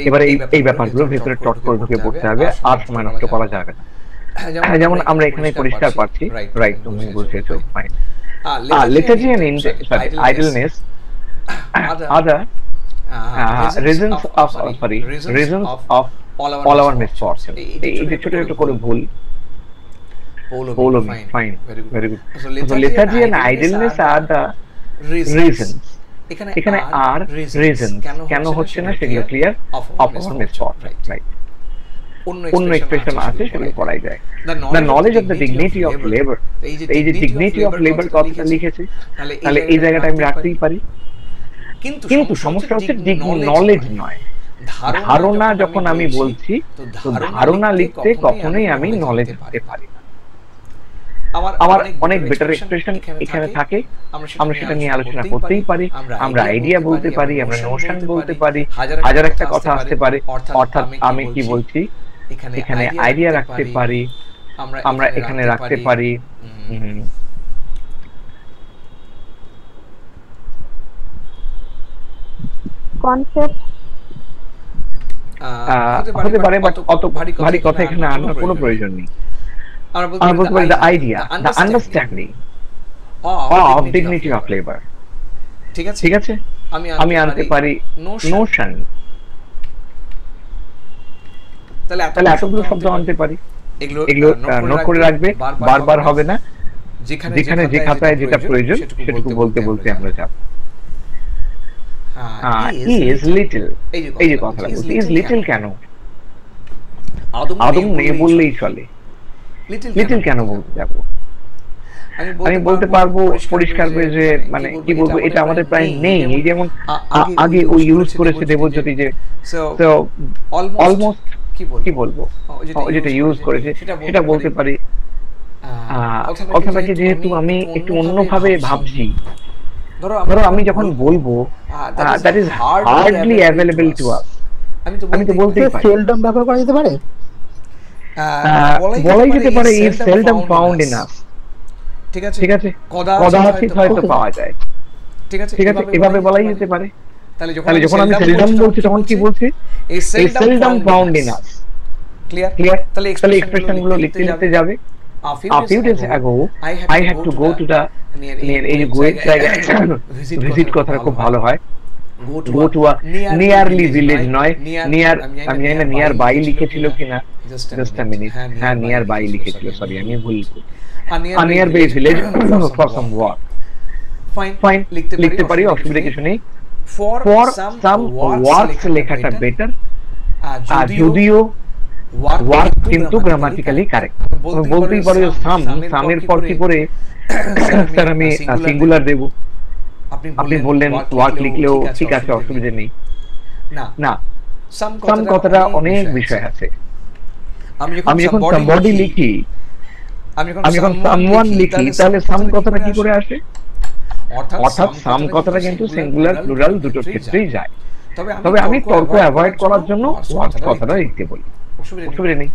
Speaker 3: এবারে এই ব্যাপারগুলো ভেতরে টট করে ঢুকে পড়তে হবে, আর সময় নষ্ট করা যাবে না। যেমন আমরা এখানে পরিষ্কার পাচ্ছি, রাইট, তুমি বুঝেছো, fine. Lethargy and idleness are the reasons of all our misfortune. এই যে ছোট ছোট করে ভুল, fine, very good. So lethargy and idleness are the reasons এখানে আর রিজন কেন হচ্ছে না সেগুলো clear of on spot, right. অন্য এক্সপ্রেশন আছে সেগুলো করাই যায়। The knowledge of the dignity of labour, এই যে ডিগনিটি অফ লেবার কথাটা লিখেছে, তাহলে এই জায়গাটা আমি রাখতেই পারি। কিন্তু সমস্যা হচ্ছে নলেজ নয়, ধারণা যখন আমি বলছি, তো ধারণা লিখতে কখনোই আমি নলেজ দিতে পারি না। আমার অনেক বেটার এক্সপ্রেশন এখানে থাকে, আমরা সেটা নিয়ে আলোচনা করতেই পারি, আমরা আইডিয়া বলতে পারি, আমরা নোশন বলতে পারি, হাজার একটা কথা আসতে পারে। অর্থাৎ আমি কি বলছি, এখানে আইডিয়া রাখতে পারি, আমরা এখানে রাখতে পারি
Speaker 2: কনসেপ্ট,
Speaker 3: হতে পারে, বাট অত ভারী কথা এখানে আনার কোনো প্রয়োজন নেই। আমরা বলতে পারি the idea, the understanding of dignity of labour, ঠিক আছে। আমি আনতে পারি নোশন, তাহলে এতগুলো শব্দ আনতে পারি। এগুলো নোট করে রাখবে, বারবার হবে না, যেখানে যে খাতায় যেটা প্রয়োজন সেটুকু বলতে বলতে আমরা যাব। ইজ লিটল, এই যে কথাটা বলছি, ইজ লিটল কেন? আদম নেই বললেই চলে, লিটল কেন বলতে যাব? আমি বলতে পারবো পরিষ্কার করে যে মানে কি বলবো, এটা আমাদের প্রায় নেই। এই যেমন আগে ওই ইউজ করেছে দেবজ্যোতি, যে অলমোস্ট কি বলবো, যেটা ইউজ করেছে সেটা বলতে পারি। কথাটাকে যেহেতু আমি একটু অন্যভাবে ভাবছি, ধরো আমি যখন বলবো that is hardly available to us, আমি তো বলতেই পারি
Speaker 5: সেলডম ব্যবহার করা যেতে পারে,
Speaker 3: বলাই যেতে পারে ইজ সেলডম ফাউন্ড ইন আস, ঠিক আছে। কদাচিৎ হয়তো পাওয়া যায়, ঠিক আছে, এভাবে বলাই যেতে পারে। তাহলে যখন আমি সেলডম বলছি তখন কি বলছি, is seldom found in us, clear. তাহলে এক্সপ্রেশন গুলো লিখতে যাবে। A few days ago, I had to go to the এই যে গোয়ের জায়গায় ভিজিট কথাটা খুব ভালো হয়। Go to a nearly village নয়, নিয়ার, আমি জানি না নিয়ার বাই লিখেছিল কিনা, জাস্ট আ মিনিট, হ্যাঁ নিয়ার বাই লিখেছিল, সরি আমি ভুল করেছি। A nearby village for some work, fine, লিখতে পারি, অসুবিধা কিছু নেই। For some works লেখাটা বেটার, যদিও ওয়ার্ক কিন্তু গ্রামাটিক্যালি কারেক্ট। বলতেই পারো সামের পর কি করে স্যার আমি সিঙ্গুলার দেব, আপনি বললেন ওয়ার্ক লিখলেও ঠিক আছে, অসুবিধা নেই। না, সাম কথাটা অনেক বিষয় আছে। আমি যখন সামবডি লিখি, আমি যখন সামওয়ান লিখি, তাহলে সাম কথাটা কি করে আসে? অর্থাৎ সাম কথাটা কিন্তু সিঙ্গুলার প্লুরাল দুটোর ক্ষেত্রেই যায়। তবে আমি তর্ক অ্যাভয়েড করার জন্য ওয়ার্ক কথাটা লিখতে বলি, অসুবিধা নেই।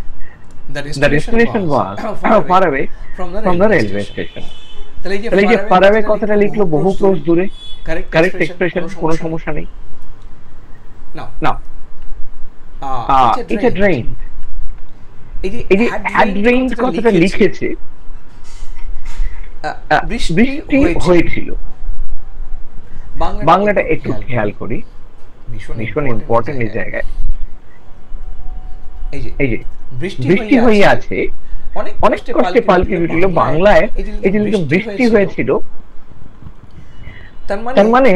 Speaker 3: The destination was far away from the railway station. তাহলে এই যে far away কথাটা লিখলো বহু ক্রোশ দূরে, কারেক্ট এক্সপ্রেশন, কোনো সমস্যা নেই। নাও it's a drain, এই যে had rained কথাটা লিখেছে, বৃষ্টি হয়েছিল। বাংলাটা একটু খেয়াল করি, ভীষণ ইম্পর্টেন্ট এই জায়গায়। এই যে বৃষ্টি হয়ে আছে, অনেক কষ্টে পাল্টে উঠল বাংলায়, এই যে বৃষ্টি হয়েছিল, তার মানে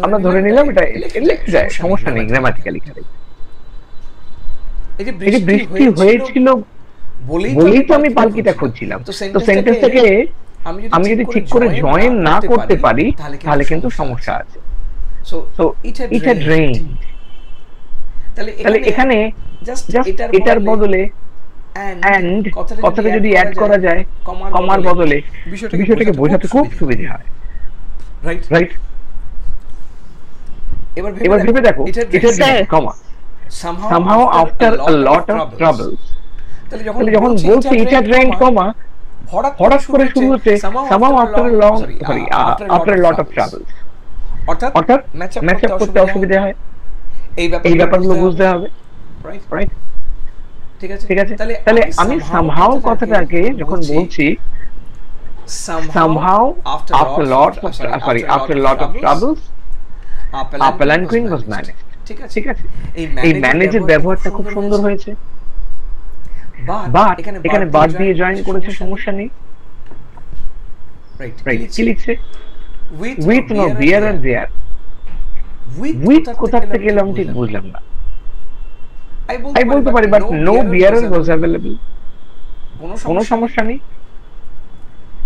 Speaker 3: আমরা ধরে নিলাম এটা লিখতে যায়, সমস্যা নেই গ্রামাটিক্যালি কারেক্ট। এই যে বৃষ্টি হয়েছিল বলেই তো আমি পাল্কিটা খুঁজছিলাম, তো সেন্টেন্সটাকে আমি যদি ঠিক করে জয়েন না করতে পারি তাহলে কিন্তু সমস্যা আছে। সো ইটস আ ড্রেন, তাহলে এখানে জাস্ট এটার বদলে এন্ড কথাটা যদি অ্যাড করা যায় কমার বদলে, বিষয়টাকে বোঝাতে খুব সুবিধা হয়, রাইট। এবার ভেবে দেখো, এটা কমা somehow after a lot of troubles, তাহলে যখন বলছি এটা ড্রেন কমা, হঠাৎ করে শুরু হচ্ছে somehow after a long after a lot of troubles, অর্থাৎ ম্যাচ আপ করতে অসুবিধা হয়। এই ব্যাপারগুলো বুঝতে হবে, রাইট, ঠিক আছে। তাহলে আমি সামহাউ কথাটাকে যখন বলছি, somehow after a lot of troubles a palanquin was managed, ঠিক আছে। এই ম্যানেজের ব্যবহারটা খুব সুন্দর হয়েছে, বাট এখানে বাট দিয়ে জয়েন করেছে, সমস্যা নেই, রাইট। কি লিখছে? With no beer and there, with কোথা থেকে এলাম ঠিক বুঝলাম না। আমি বলতে পারি but no bearer was available, কোনো সমস্যা নেই।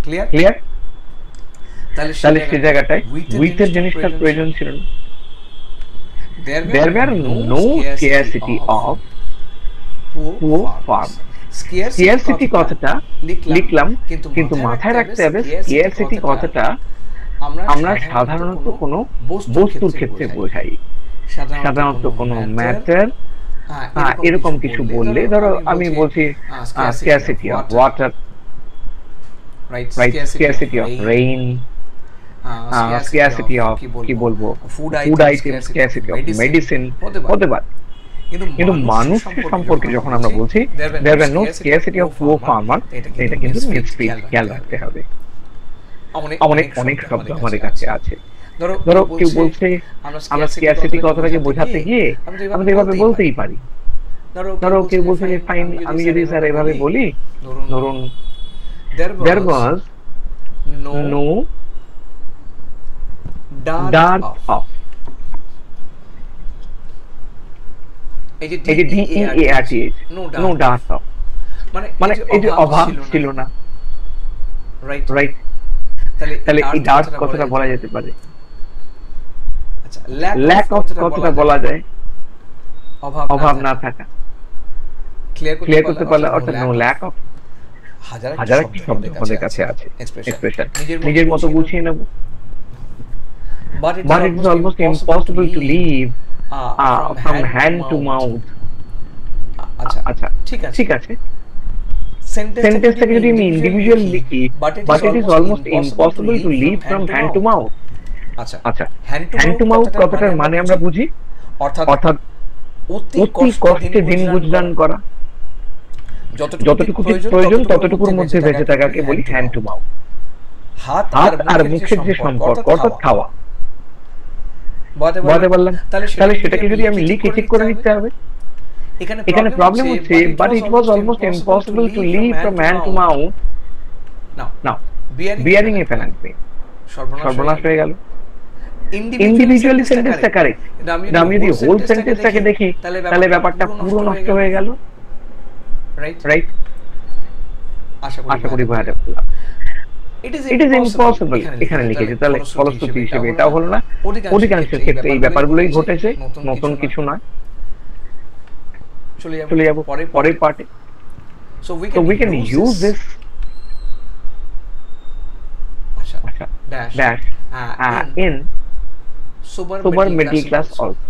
Speaker 3: ক্লিয়ার? তাহলে সেই জায়গাটায় উইথের জিনিসটার প্রয়োজন ছিল না। There were no scarcity of poor farm. Scarcity কথাটা লিখলাম, কিন্তু মাথায় রাখতে হবে scarcity কথাটা আমরা সাধারণত কোনো বস্তুর ক্ষেত্রে বোঝাই, সাধারণত কোনো ম্যাটার এরকম কিছু বললে, ধরো আমি বলছি scarcity of water, right, scarcity of rain, scarcity of কি বলবো food item, scarcity of medicine হতে পারে। কিন্তু মানুষ সম্পর্কে যখন আমরা বলছি there were no scarcity of poor farmer, এটা কিন্তু খেয়াল রাখতে হবে। অনেক শব্দ আমাদের কাছে আছে। ধরো কেউ বলছে আমরা scarcity কথাটাকে বোঝাতে গিয়ে আমরা এভাবে বলতেই পারি। ধরো কেউ বলছে যে ফাইন, আমি যদি স্যার এভাবে বলি, ধরুন there was no dearth of, এই যে DEARTH, no dearth of, মানে এই যে অভাব ছিল না, রাইট? তাহলে এই ডার্থ কথাটা বলা যেতে পারে। আচ্ছা, ল্যাক অফ কথাটা বলা যায় অভাব না থাকা। ক্লিয়ার করতে পারলে অর্থাৎ নো ল্যাক অফ। হাজার একটি শব্দ আমাদের কাছে আছে, এক্সপ্রেশন নিজের মতো গুছিয়ে নেব। But it is almost impossible to live from hand to mouth. আচ্ছা, ঠিক আছে। সেন্টেন্সটাকে যদি আমি ইন্ডিভিজুয়াল লিখি, but it is almost impossible to live from hand to mouth. আচ্ছা, hand to mouth কথাটার মানে আমরা বুঝি অর্থাৎ অতি কষ্টে দিন গুজরান করা, যতটুকু প্রয়োজন ততটুকুর মধ্যে বেঁচে থাকাকে বলি হ্যান্ড টু মাউথ। হাত আর মুখের যে সম্পর্ক অর্থাৎ খাওয়া, বলতে পারলাম। তাহলে সেটাকে যদি আমি লিখে ঠিক করে নিতে হবে। এখানে প্রবলেম হচ্ছে but it was almost impossible to live from hand to mouth. Now bearing a penalty, সর্বনাশ হয়ে গেল। ইন্ডিভিজুয়ালি সেন্টেন্সটা কারেক্ট, আমি যদি হোল সেন্টেন্সটাকে দেখি তাহলে ব্যাপারটা পুরো নষ্ট হয়ে গেল, রাইট? আশা করি বোঝাতে পারলাম। It is impossible এখানে লিখেছে, তাহলে ফলশ্রুতি হিসেবে এটাও হলো না। অধিকাংশের ক্ষেত্রে এই ব্যাপারগুলোই ঘটেছে, নতুন কিছু নয়। চলে যাব পরের পার্টে। So we can use this dash in sober middle class also.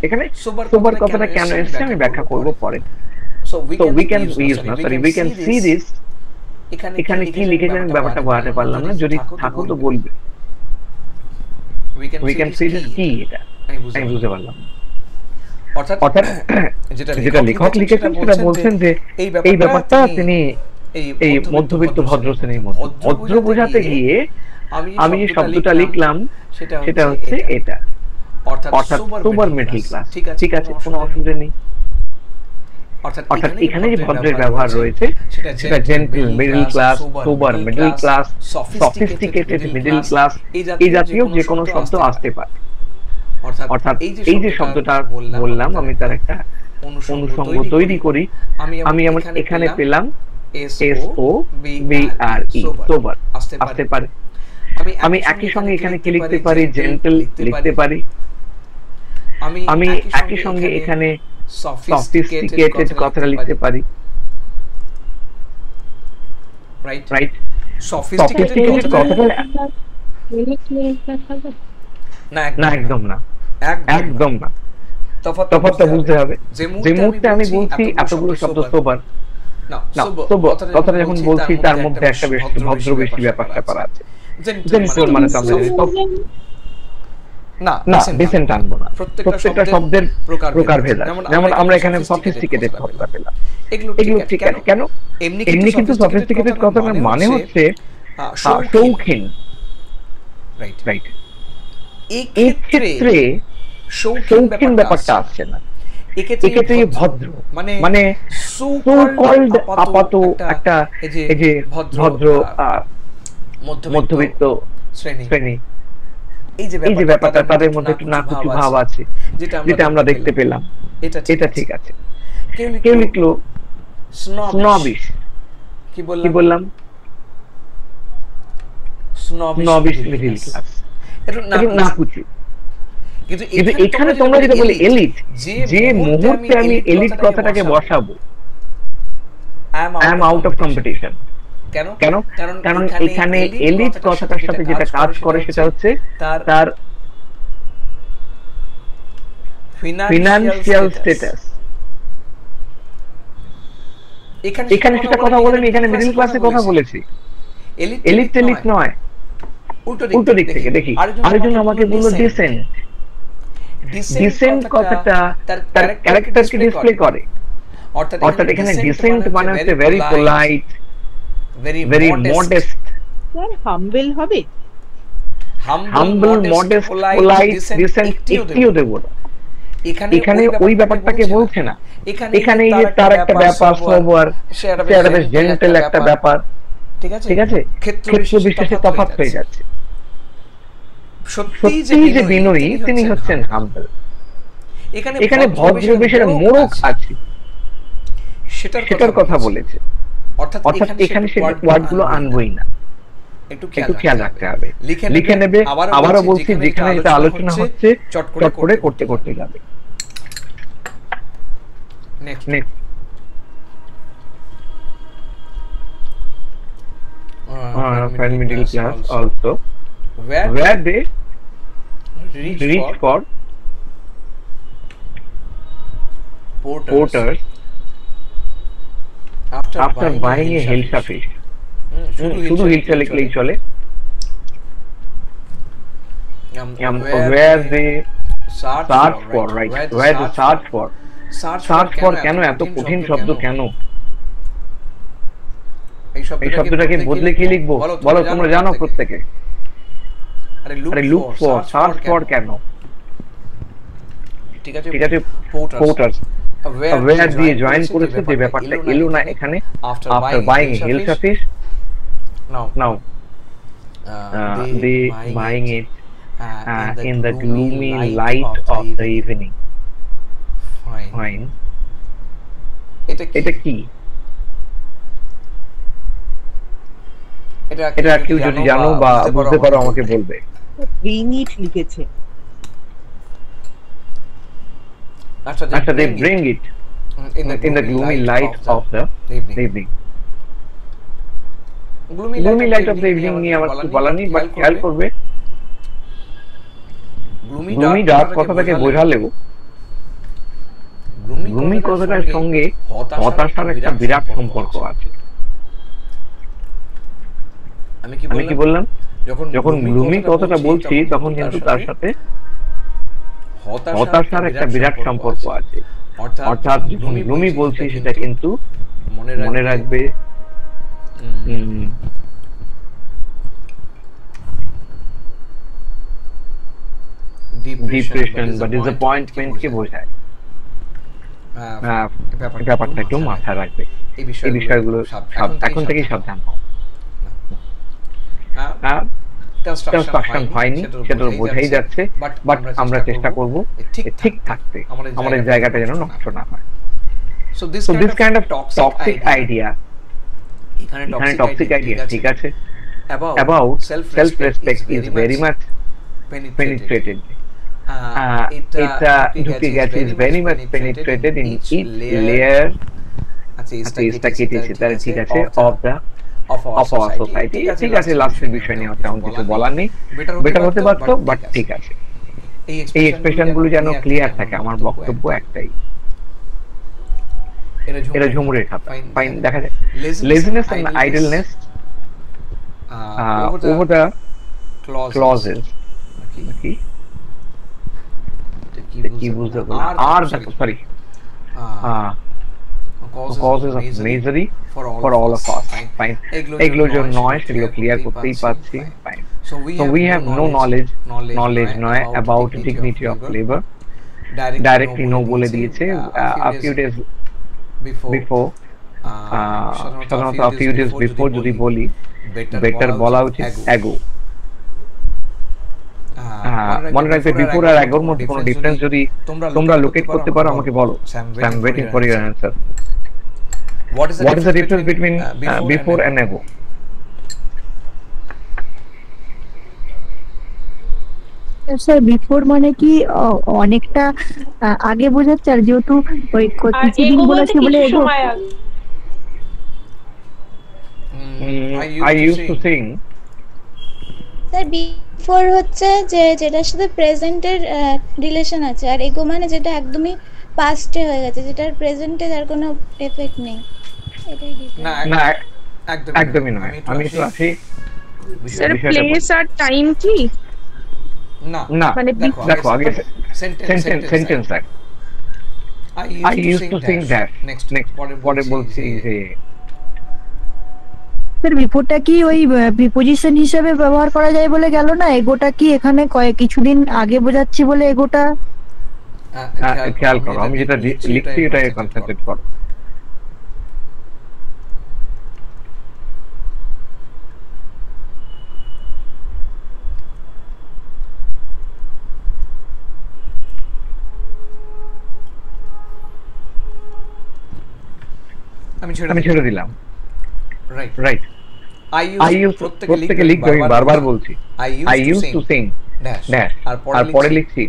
Speaker 3: এখানে sober কথাটা কেন এসেছে আমি ব্যাখ্যা করব পরে। So we can use না, sorry, we can see this। এখানে কি লিখেছেন ব্যাপারটা বোঝাতে পারলাম না, যদি থাকো তো বলবে। we can see this কি, এটা আমি বুঝতে পারলাম। অর্থাৎ যেটা লেখক লিখেছেন সেটা বলছেন যে এই ব্যাপারটা তিনি এই মধ্যবিত্ত ভদ্র শ্রেণীর মধ্যে, ভদ্র বোঝাতে গিয়ে আমি যে শব্দটা লিখলাম সেটা হচ্ছে এটা, অর্থাৎ সুপার মিডল ক্লাস। ঠিক আছে, কোনো অসুবিধা নেই। অর্থাৎ এখানে যে ভদ্রের ব্যবহার রয়েছে সেটা gentle middle class, super middle class, sophisticated middle class, এই জাতীয় যে কোনো শব্দ আসতে পারে। অর্থাৎ এই যে শব্দটা বললাম আমি তার একটা অনুষঙ্গ তৈরি করি। আমি আমার এখানে পেলাম SOBRE, সোবার আসতে পারে। আমি একই সঙ্গে এখানে কি লিখতে পারি, জেন্টল লিখতে পারি। আমি একই সঙ্গে এখানে সফিস্টিকেটেড কথাটা লিখতে পারি, রাইট? সফিস্টিকেটেড কথাটা না, একদম না। তফাৎটা বুঝতে হবে। যে মুহূর্তে আমি বলছি এতগুলো শব্দ সোবার, কথাটা যখন বলছি তার মধ্যে একটা বেশ ভদ্র বেশি ব্যাপার আছে। জেন্টল মানে তো আমরা না ডিসেন্ট আনবো না, প্রত্যেকটা শব্দের প্রকারভেদ আছে। যেমন আমরা এখানে সফিস্টিকেটেড কথাটা পেলাম, এগুলো ঠিক আছে। কেন এমনি কিন্তু সফিস্টিকেটেড কথাটার মানে হচ্ছে শৌখিন, রাইট? এই ক্ষেত্রে শৌখিন ব্যাপারটা আসছে না, এক্ষেত্রে ভদ্র মানে সো কল্ড আপাত একটা এই যে ভদ্র মধ্যবিত্ত শ্রেণী, এই যে ব্যাপারটা তাদের মধ্যে একটু নাকুচু ভাব আছে যেটা আমরা দেখতে পেলাম, এটা ঠিক আছে। কেউ লিখলো স্নবিশ, কি বললাম, স্নবিশ মিডল ক্লাস, এটা নাকুচু। কিন্তু এখানে তোমরা যেটা বলে এলিট, যে মুহূর্তে আমি এলিট কথাটাকে বসাবো, I am out of competition. কেন? কারণ এখানে এলিট কথাটার সাথে যেটা কাজ করে সেটা হচ্ছে তার ফিনান্সিয়াল স্ট্যাটাস। এখানে সেটা কথা বলেনি, এখানে মিডল ক্লাসের কথা বলেছি। এলিট টেলিট নয়, উল্টো দিক থেকে দেখি। আরেকজন আমাকে বললো ডিসেন্ট। ডিসেন্ট কথাটা তার ক্যারেক্টারকে ডিসপ্লে করে, অর্থাৎ এখানে ডিসেন্ট মানে হচ্ছে very polite, very modest.
Speaker 7: Sir humble হবে,
Speaker 3: হাম্বল, মডেস্ট, পোলাইট, ডিসেন্ট একটিও দেব না। এখানে ওই ব্যাপারটাকে বলছে না। এখানে এই যে তার একটা ব্যাপার, সোবার, সেটা বেশ জেন্টেল একটা ব্যাপার, ঠিক আছে, ক্ষেত্র বিশেষে তফাৎ হয়ে যাচ্ছে। সত্যি যে বিনয়ী তিনি হচ্ছেন হাম্বল। এখানে ভদ্রবেশের মোড়ক আছে সেটার কথা বলেছে, অর্থাৎ এখানে সে ওয়ার্ডগুলো আনবই না, একটু খেয়াল রাখতে হবে। লিখে নেবে। আবারও বলছি, যেখানে এটা আলোচনা হচ্ছে চট করে করতে যাবে। Next middle class also where they reach for porters after buying a Hilsa fish. শুধু হিলসা লিখলেই চলে। where they search for, right, where they search for কেন এত কঠিন শব্দ কেন? এই শব্দটাকে বদলে কি লিখবো বলো, তোমরা জানো প্রত্যেকে। আরে লুক ফর, সার্চ ফর কেন? ঠিক আছে, পোর্টার্স where দিয়ে জয়েন করেছে, যে ব্যাপারটা এলো না এখানে। after buying Hilsa fish, now they buying it in the gloomy light of the evening. Fine. এটা কি? এটা কেউ যদি জানো বা বুঝতে পারো আমাকে বলবে।
Speaker 7: bring it লিখেছে।
Speaker 3: আচ্ছা, they bring it in the gloomy light of the evening. gloomy light of the evening নিয়ে আমার কিছু বলার নেই, বাট খেয়াল করবে gloomy dark কথাটাকে বোঝালেও gloomy কথাটার সঙ্গে হতাশার একটা বিরাট সম্পর্ক আছে। আমি কি বললাম? যখন গ্লুমি কথাটা বলছি তখন কিন্তু তার সাথে হতাশার একটা বিরাট সম্পর্ক আছে। অর্থাৎ যখন গ্লুমি বলছি সেটা কিন্তু মনে রাখবে ডিপ্রেশন বা ডিসঅ্যাপয়েন্টমেন্ট কে বোঝায়। ব্যাপারটা একটু মাথায় রাখবে। এই বিষয়গুলো এখন থেকেই সাবধান হও। কনস্ট্রাকশন হয়নি সেটা বোঝাই যাচ্ছে, বাট আমরা চেষ্টা করব ঠিক থাকতে, আমাদের জায়গাটা যেন নষ্ট না হয়। So this kind of toxic idea, এখানে টক্সিক আইডিয়া, ঠিক আছে, about self respect is very much penetrated. এটা ঢুকে গেছে, is very much penetrated in each layer। আচ্ছা, এটা কেটেছে তার, ঠিক আছে, of our society। ঠিক আছে, লাস্টের বিষয় নিয়ে তেমন কিছু বলার নেই, বেটার হতে পারতো, বাট ঠিক আছে। এই এক্সপ্রেশন গুলো যেন ক্লিয়ার থাকে, আমার বক্তব্য একটাই। এরা ঝুমুরের খাতা। ফাইন, দেখা যায় laziness and idleness over the clauses. কি বুঝতে পারলাম? আর sorry, causes of misery for all of us. Fine. এগুলো যে নয় সেগুলো ক্লিয়ার করতেই পারছি। Fine. So we have no knowledge নয় about dignity of labor. Directly no বলে দিয়েছে। A few days before, সাধারণত a few days before যদি বলি, better বলা উচিত ago। মনে রাখবে বিফোর আর এগোর মধ্যে কোনো ডিফারেন্স যদি তোমরা লোকেট করতে পারো আমাকে বলো। I am waiting for your answer.
Speaker 6: What is the difference
Speaker 3: between before and ago?
Speaker 8: Sir before মানে কি অনেকটা আগে বোঝাচ্ছে, আর যেহেতু ওই কিছুদিন বলেছে বলে এগো।
Speaker 3: I used to think
Speaker 9: sir before হচ্ছে যে যেটার সাথে প্রেজেন্টের রিলেশন আছে, আর এগো মানে যেটা একদমই পাস্টে হয়ে গেছে, যেটার প্রেজেন্টে তার কোনো এফেক্ট নেই। এটাই
Speaker 3: না একদমই নয়। আমি তো আছি
Speaker 2: স্যার প্লেস আর টাইম কি
Speaker 3: না মানে দেখো আগে সেন্টেন্স দেখ। I used to think that next পরে বলছি যে
Speaker 8: স্যার বিফোরটা কি ওই প্রিপোজিশন হিসেবে ব্যবহার করা যায় বলে গেল না? এগোটা কি এখানে কিছুদিন আগে বোঝাচ্ছি বলে এগোটা
Speaker 3: খেয়াল করো, আমি যেটা লিখছি এটা কনসেন্ট্রেট করো। আমি ছেড়ে দিলাম। রাইট। I used প্রত্যেকে লিখবে, আমি বারবার বলছি I used to sing dash আর পরে লিখছি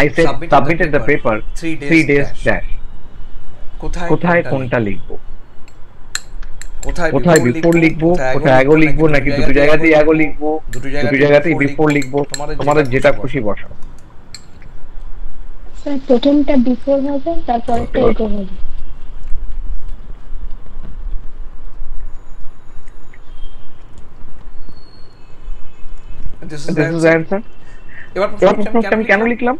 Speaker 3: I said submitted the paper 3 days dash। কোথায় কোনটা লিখবো? কোথায় বিফোর লিখবো, কোথায় আগে লিখবো, নাকি দুটো জায়গাতেই আগে লিখবো, দুটো জায়গাতেই বিফোর লিখবো? তোমাদের যেটা খুশি বসাও।
Speaker 8: স্যার প্রথমটা বিফোর হবে, তারপরটা এগো হবে।
Speaker 3: This is the answer. এবার প্রশ্নটা আমি কেন লিখলাম?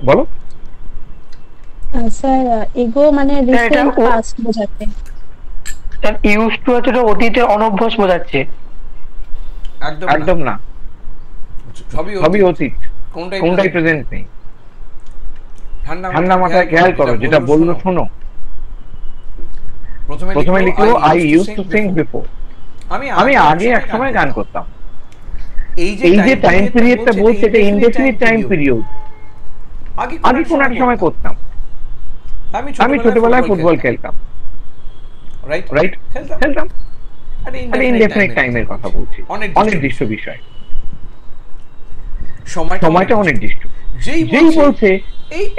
Speaker 3: বলো।
Speaker 8: স্যার এগো মানে রিসেন্ট পাস্ট বোঝাচ্ছে।
Speaker 4: স্যার ইউজ টু আছে, অতীতের অনভ্যাস বোঝাচ্ছে।
Speaker 3: একদম না, সবই অতীত, কোনটাই প্রেজেন্ট নেই। ঠান্ডা মাথায় খেয়াল করো, যেটা বললো শোনো। প্রথমে লিখলো I used to sing before। আমি আগে এক সময় গান করতাম। এই যে টাইম পিরিয়ডটা বলছে এটা ইনডেফিনিট টাইম পিরিয়ড। আগে কোন এক সময় করতাম। আমি ছোটবেলায় ফুটবল খেলতাম। রাইট খেলতাম। আরে ইনডেফিনিট টাইমের কথা বলছি, অনির্দিষ্ট বিষয়। সময়টা অনির্দিষ্ট। যেই বলছে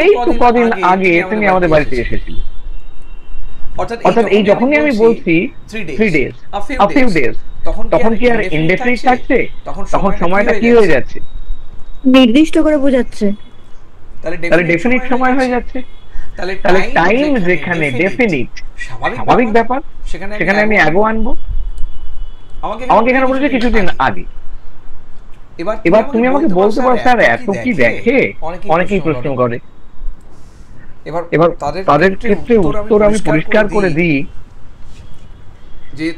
Speaker 3: এই তো কদিন আগে তুমি আমাদের বাড়িতে এসেছিলে, অর্থাৎ এই যখনই আমি বলছি 3 days a few days, তখন কি আর ইনডেফিনিট থাকছে? তখন সময়টা কি হয়ে যাচ্ছে?
Speaker 8: নির্দিষ্ট করে বোঝাচ্ছে।
Speaker 3: তাহলে ডেফিনিট সময় হয়ে যাচ্ছে। তাহলে টাইম যেখানে ডেফিনিট স্বাভাবিক ব্যাপার, সেখানে আমি আগো আনবো। আমাকে এখানে বলেছে কিছুদিন আগে। এবার তুমি আমাকে বলতে পারো স্যার এত কি দেখে? অনেকেই প্রশ্ন করে। এবার তাদের ক্ষেত্রে উত্তর আমি পরিষ্কার করে দিই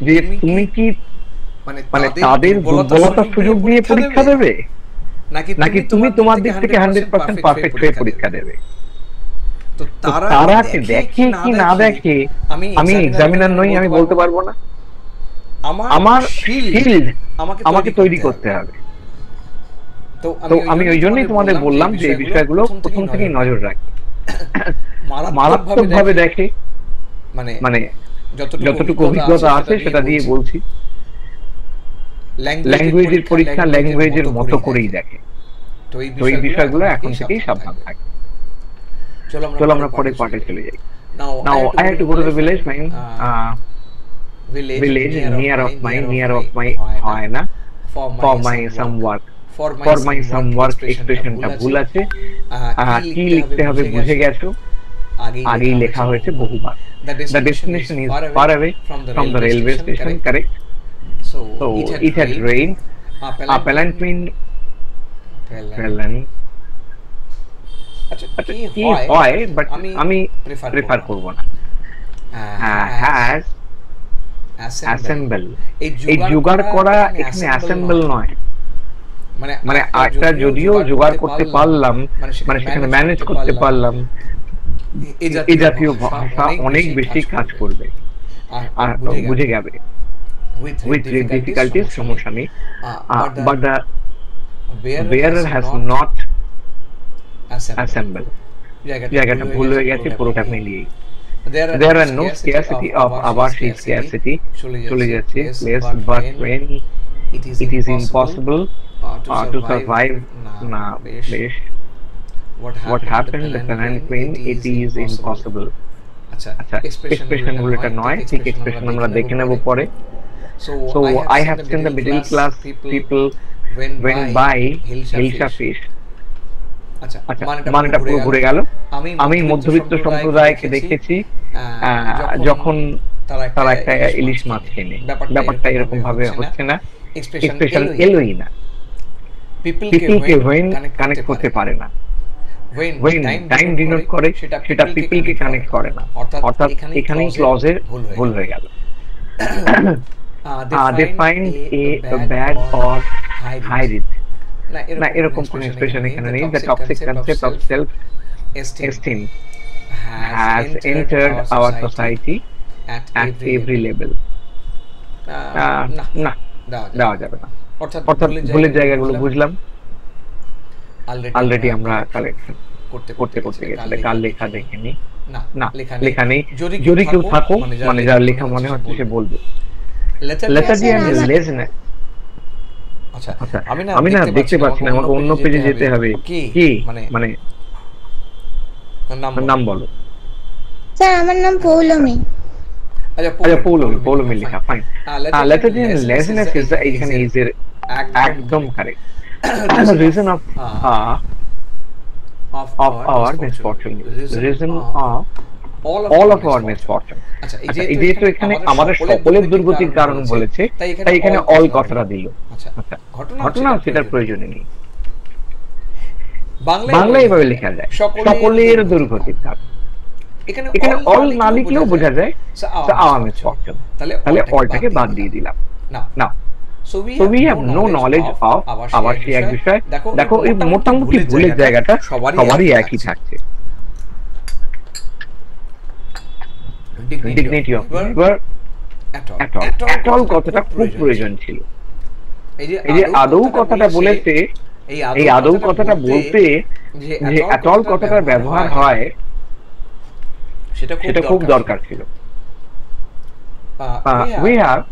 Speaker 3: যে তুমি কি মানে তাদের দুর্বলতার সুযোগ দিয়ে পরীক্ষা দেবে, নাকি তুমি তোমার দিক থেকে 100% পারফেক্ট হয়ে পরীক্ষা দেবে? তো তারা দেখে কি না দেখে আমি এক্সামিনার নই, আমি বলতে পারবো না। আমার ফিল্ড আমাকে তৈরি করতে হবে। তো আমি ওই জন্যই তোমাদের বললাম যে এই বিষয়গুলো প্রথম থেকেই নজর রাখি। মারাত্মক ভাবে দেখে, মানে যতটুকু অভিজ্ঞতা আছে সেটা দিয়ে বলছি। ল্যাঙ্গুয়েজের পরীক্ষা ল্যাঙ্গুয়েজের মতো করেই দেখে। তো এই বিষয়গুলো এখন থেকেই সাবধান থাকে। চলো আমরা পরের পার্টে চলে যাই। Now I have to go to the village, near of my হয় না, for my some work, for my some work এক্সপ্রেশনটা ভুল আছে। কি লিখতে হবে বুঝে গেছো, আগেই লেখা হয়েছে বহুবার। The destination is far away from the railway station, correct? So it had rained. Palanquin আচ্ছা কি হয়, বাট আমি প্রেফার করব না। has assemble, এই জোগাড় করা এখানে অ্যাসেম্বল নয়। মানে একটা যদিও জোগাড় করতে পারলাম, মানে সেখানে ম্যানেজ করতে পারলাম, এই জাতীয় ভাষা অনেক বেশি কাজ করবে। বুঝে যাবে with difficulties সমস্যা নেই but the bearer has not assembled জায়গাটা ভুল হয়ে গেছে পুরোটা মিলিয়ে there are no scarcity of আবার সেই scarcity চলে যাচ্ছে place but when it is impossible to survive না বেশ what happened the canine queen it is impossible আচ্ছা এক্সপ্রেশন গুলোটা নয় ঠিক এক্সপ্রেশন আমরা দেখে নেব পরে so I have seen the middle class people went by Hilsa fish আচ্ছা মানেটা পুরো ঘুরে গেল আমি মধ্যবিত্ত সম্প্রদায়কে দেখেছি যখন তারা একটা ইলিশ মাছ কেনে ব্যাপারটা এরকম ভাবে হচ্ছে না এক্সপ্রেশন এলোই না পিপলকে when কানেক্ট করতে পারে না when টাইম ডিনোট করে সেটা পিপলকে কানেক্ট করে না অর্থাৎ এখানেই ক্লজের ভুল হয়ে গেল they find a bad or hide it না এরকম কোন এক্সপ্রেশন এখানে নেই the toxic concept of self esteem has entered our society at every level না দেওয়া যাবে না অর্থাৎ ভুলের জায়গাগুলো বুঝলাম অলরেডি আমরা কালেকশন করতে গেছি কার লেখা দেখেনি না লেখা নেই যদি কেউ থাকো মানে যার লেখা মনে হচ্ছে সে বলবে লেথার্জি এন্ড লেজনেস আচ্ছা আমি না দেখতে পাচ্ছি না আমাকে অন্য পেজে যেতে হবে কি মানে নাম বলো
Speaker 9: স্যার আমার নাম পৌলমি
Speaker 3: আচ্ছা পৌলমি লেখা ফাইন লেথার্জি এন্ড লেজনেস ইজ এখানে ইজ এর একদম correct reason of our misfortune reason of all of our misfortune আচ্ছা এই যে তো এখানে আমাদের সকলের দুর্গতির কারণ বলেছে তাই এখানে অল কথাটা দিল আচ্ছা ঘটনা সেটার প্রয়োজন নেই বাংলায় এভাবে লেখা যায় সকলের দুর্গতির কারণ এখানে অল না লিখলেও বোঝা যায় our misfortune তাহলে অলটাকে বাদ দিয়ে দিলাম না So we have no knowledge of আবার সেই এক বিষয় দেখো এই মোটামুটি ভুলের জায়গাটা সবারই একই থাকছে dignity of labor at all কথাটা খুব প্রয়োজন ছিল এই যে আদৌ কথাটা বলেছে এই আদৌ কথাটা বলতে যে at all কথাটার ব্যবহার হয় সেটা খুব দরকার ছিল we have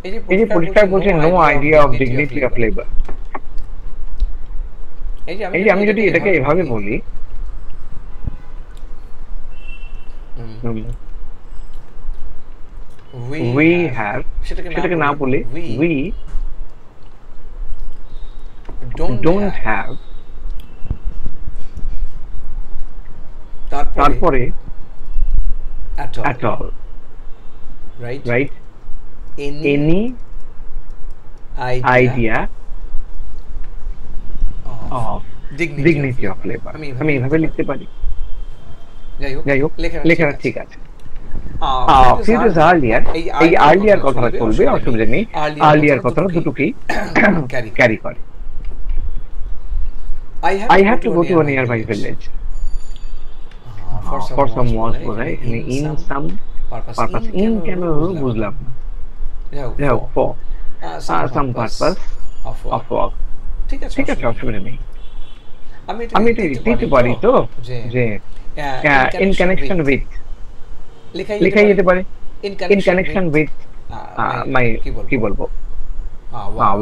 Speaker 3: এই যে পরিষ্কার বলছে no idea of dignity of labour এই যে আমি যদি এটাকে এভাবে বলি we have সেটাকে না বলে we don't have তারপরে at all right any idea of dignity of labor আমি এভাবে লিখতে পারি যাই হোক লেখাটা ঠিক আছে ফিউজ আর্লিয়ার এই আর্লিয়ার কথাটা চলবে অসুবিধা নেই আর্লিয়ার কথাটা দুটোকেই ক্যারি করে I have to go to a nearby village for some work right in some purpose in কেন বুঝলাম না for some purpose of work ঠিক আছে অসুবিধা নেই আমি এটা দিতে পারি তো যে in connection with লেখাই যেতে পারে in connection with my কি বলবো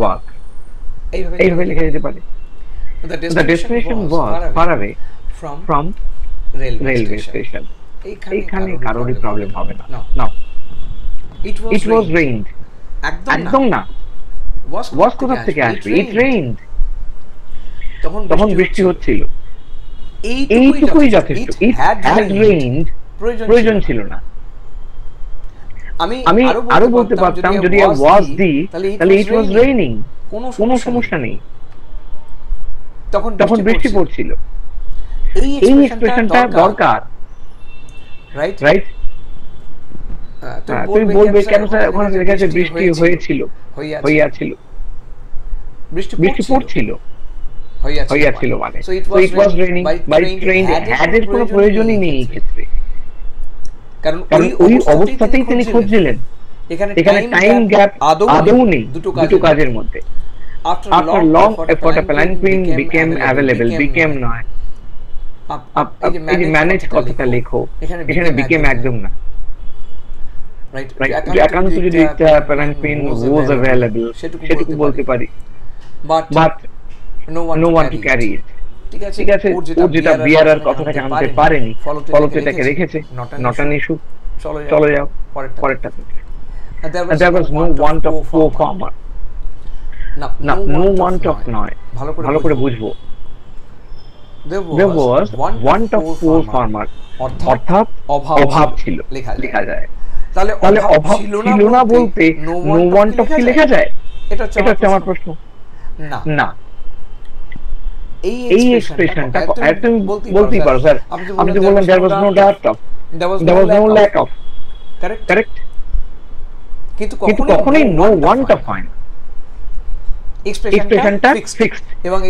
Speaker 3: work এইভাবে লেখা যেতে পারে the destination was far away from railway station এইখানে কারোরই প্রবলেম হবে না না it was rained একদম না was কোথা থেকে আসবে it rained তখন বৃষ্টি হচ্ছিল এইটুকুই যথেষ্ট it had rained প্রয়োজন ছিল না আমি আরো বলতে পারতাম যদি was দি তাহলে it was raining কোনো সমস্যা নেই তখন বৃষ্টি পড়ছিল এই এক্সপ্রেশনটা দরকার রাইট তুমি বলবে কেন স্যার ওখানে লেখা আছে বৃষ্টি হইয়াছিল বৃষ্টি পড়ছিল হইয়াছিল মানে so it was raining by train had এর কোনো প্রয়োজনই নেই এই ক্ষেত্রে কারণ ওই অবস্থাতেই তিনি খুঁজছিলেন। এখানে টাইম গ্যাপ আদৌ নেই দুটো কাজের মধ্যে। After long effort a palanquin became available, became নয়, এই যে ম্যানেজ কথাটা লেখো, এখানে became একদম না, রাইট? একান্ত যদি একটা palanquin was available সেটুকু বলতে পারি, but no one to carry it, ঠিক আছে? ও যেটা বিয়ারার কথাটাকে আনতে পারেনি, ফলত এটাকে রেখেছে, নট অ্যান ইস্যু, চলে যাও পরেরটাতে। And there was no want of poor farmer, না no want of নয়, ভালো করে বুঝবো, there was want of poor farmer, অর্থাৎ অভাব ছিল লেখা যায়। তাহলে অভাব ছিল না বলতে no want of কি লেখা যায়? এটা হচ্ছে আমার প্রশ্ন। না, এই এক্সপ্রেশনটা একদম বলতেই পারো স্যার। আপনি তো বললেন there was no doubt of, there was no lack of, correct? কিন্তু কখনোই no want of হয় না, এক্সপ্রেশনটা ফিক্সড,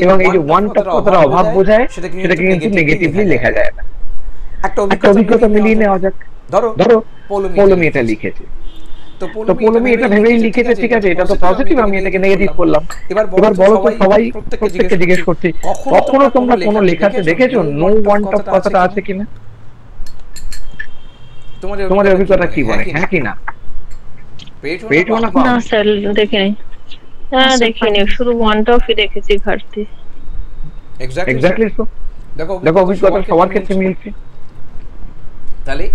Speaker 3: এবং এই যে want of কথাটা অভাব বোঝায় সেটাকে কিন্তু নেগেটিভলি লেখা যায় না। একটা অভিজ্ঞতা মিলিয়ে নেওয়া যাক। ধরো পৌলমি এটা লিখেছে, তো পৌলমি এটা ভেবেই লিখেছে, ঠিক আছে, এটা তো পজিটিভ, আমি এটাকে নেগেটিভ করলাম। এবার বলো তো সবাই প্রত্যেককে জিজ্ঞেস করছি, কখনো তোমরা কোনো লেখাতে দেখেছো নো ওয়ান্ট অফ কথাটা আছে কিনা? তোমাদের অভিজ্ঞতা কি বলে, হ্যাঁ কি না?
Speaker 10: না স্যার দেখিনি, হ্যাঁ দেখিনি, শুধু ওয়ান্ট অফই দেখেছি ঘাটতি।
Speaker 3: এক্স্যাক্টলি। তো দেখো অভিজ্ঞতা সবার ক্ষেত্রে মিলছে।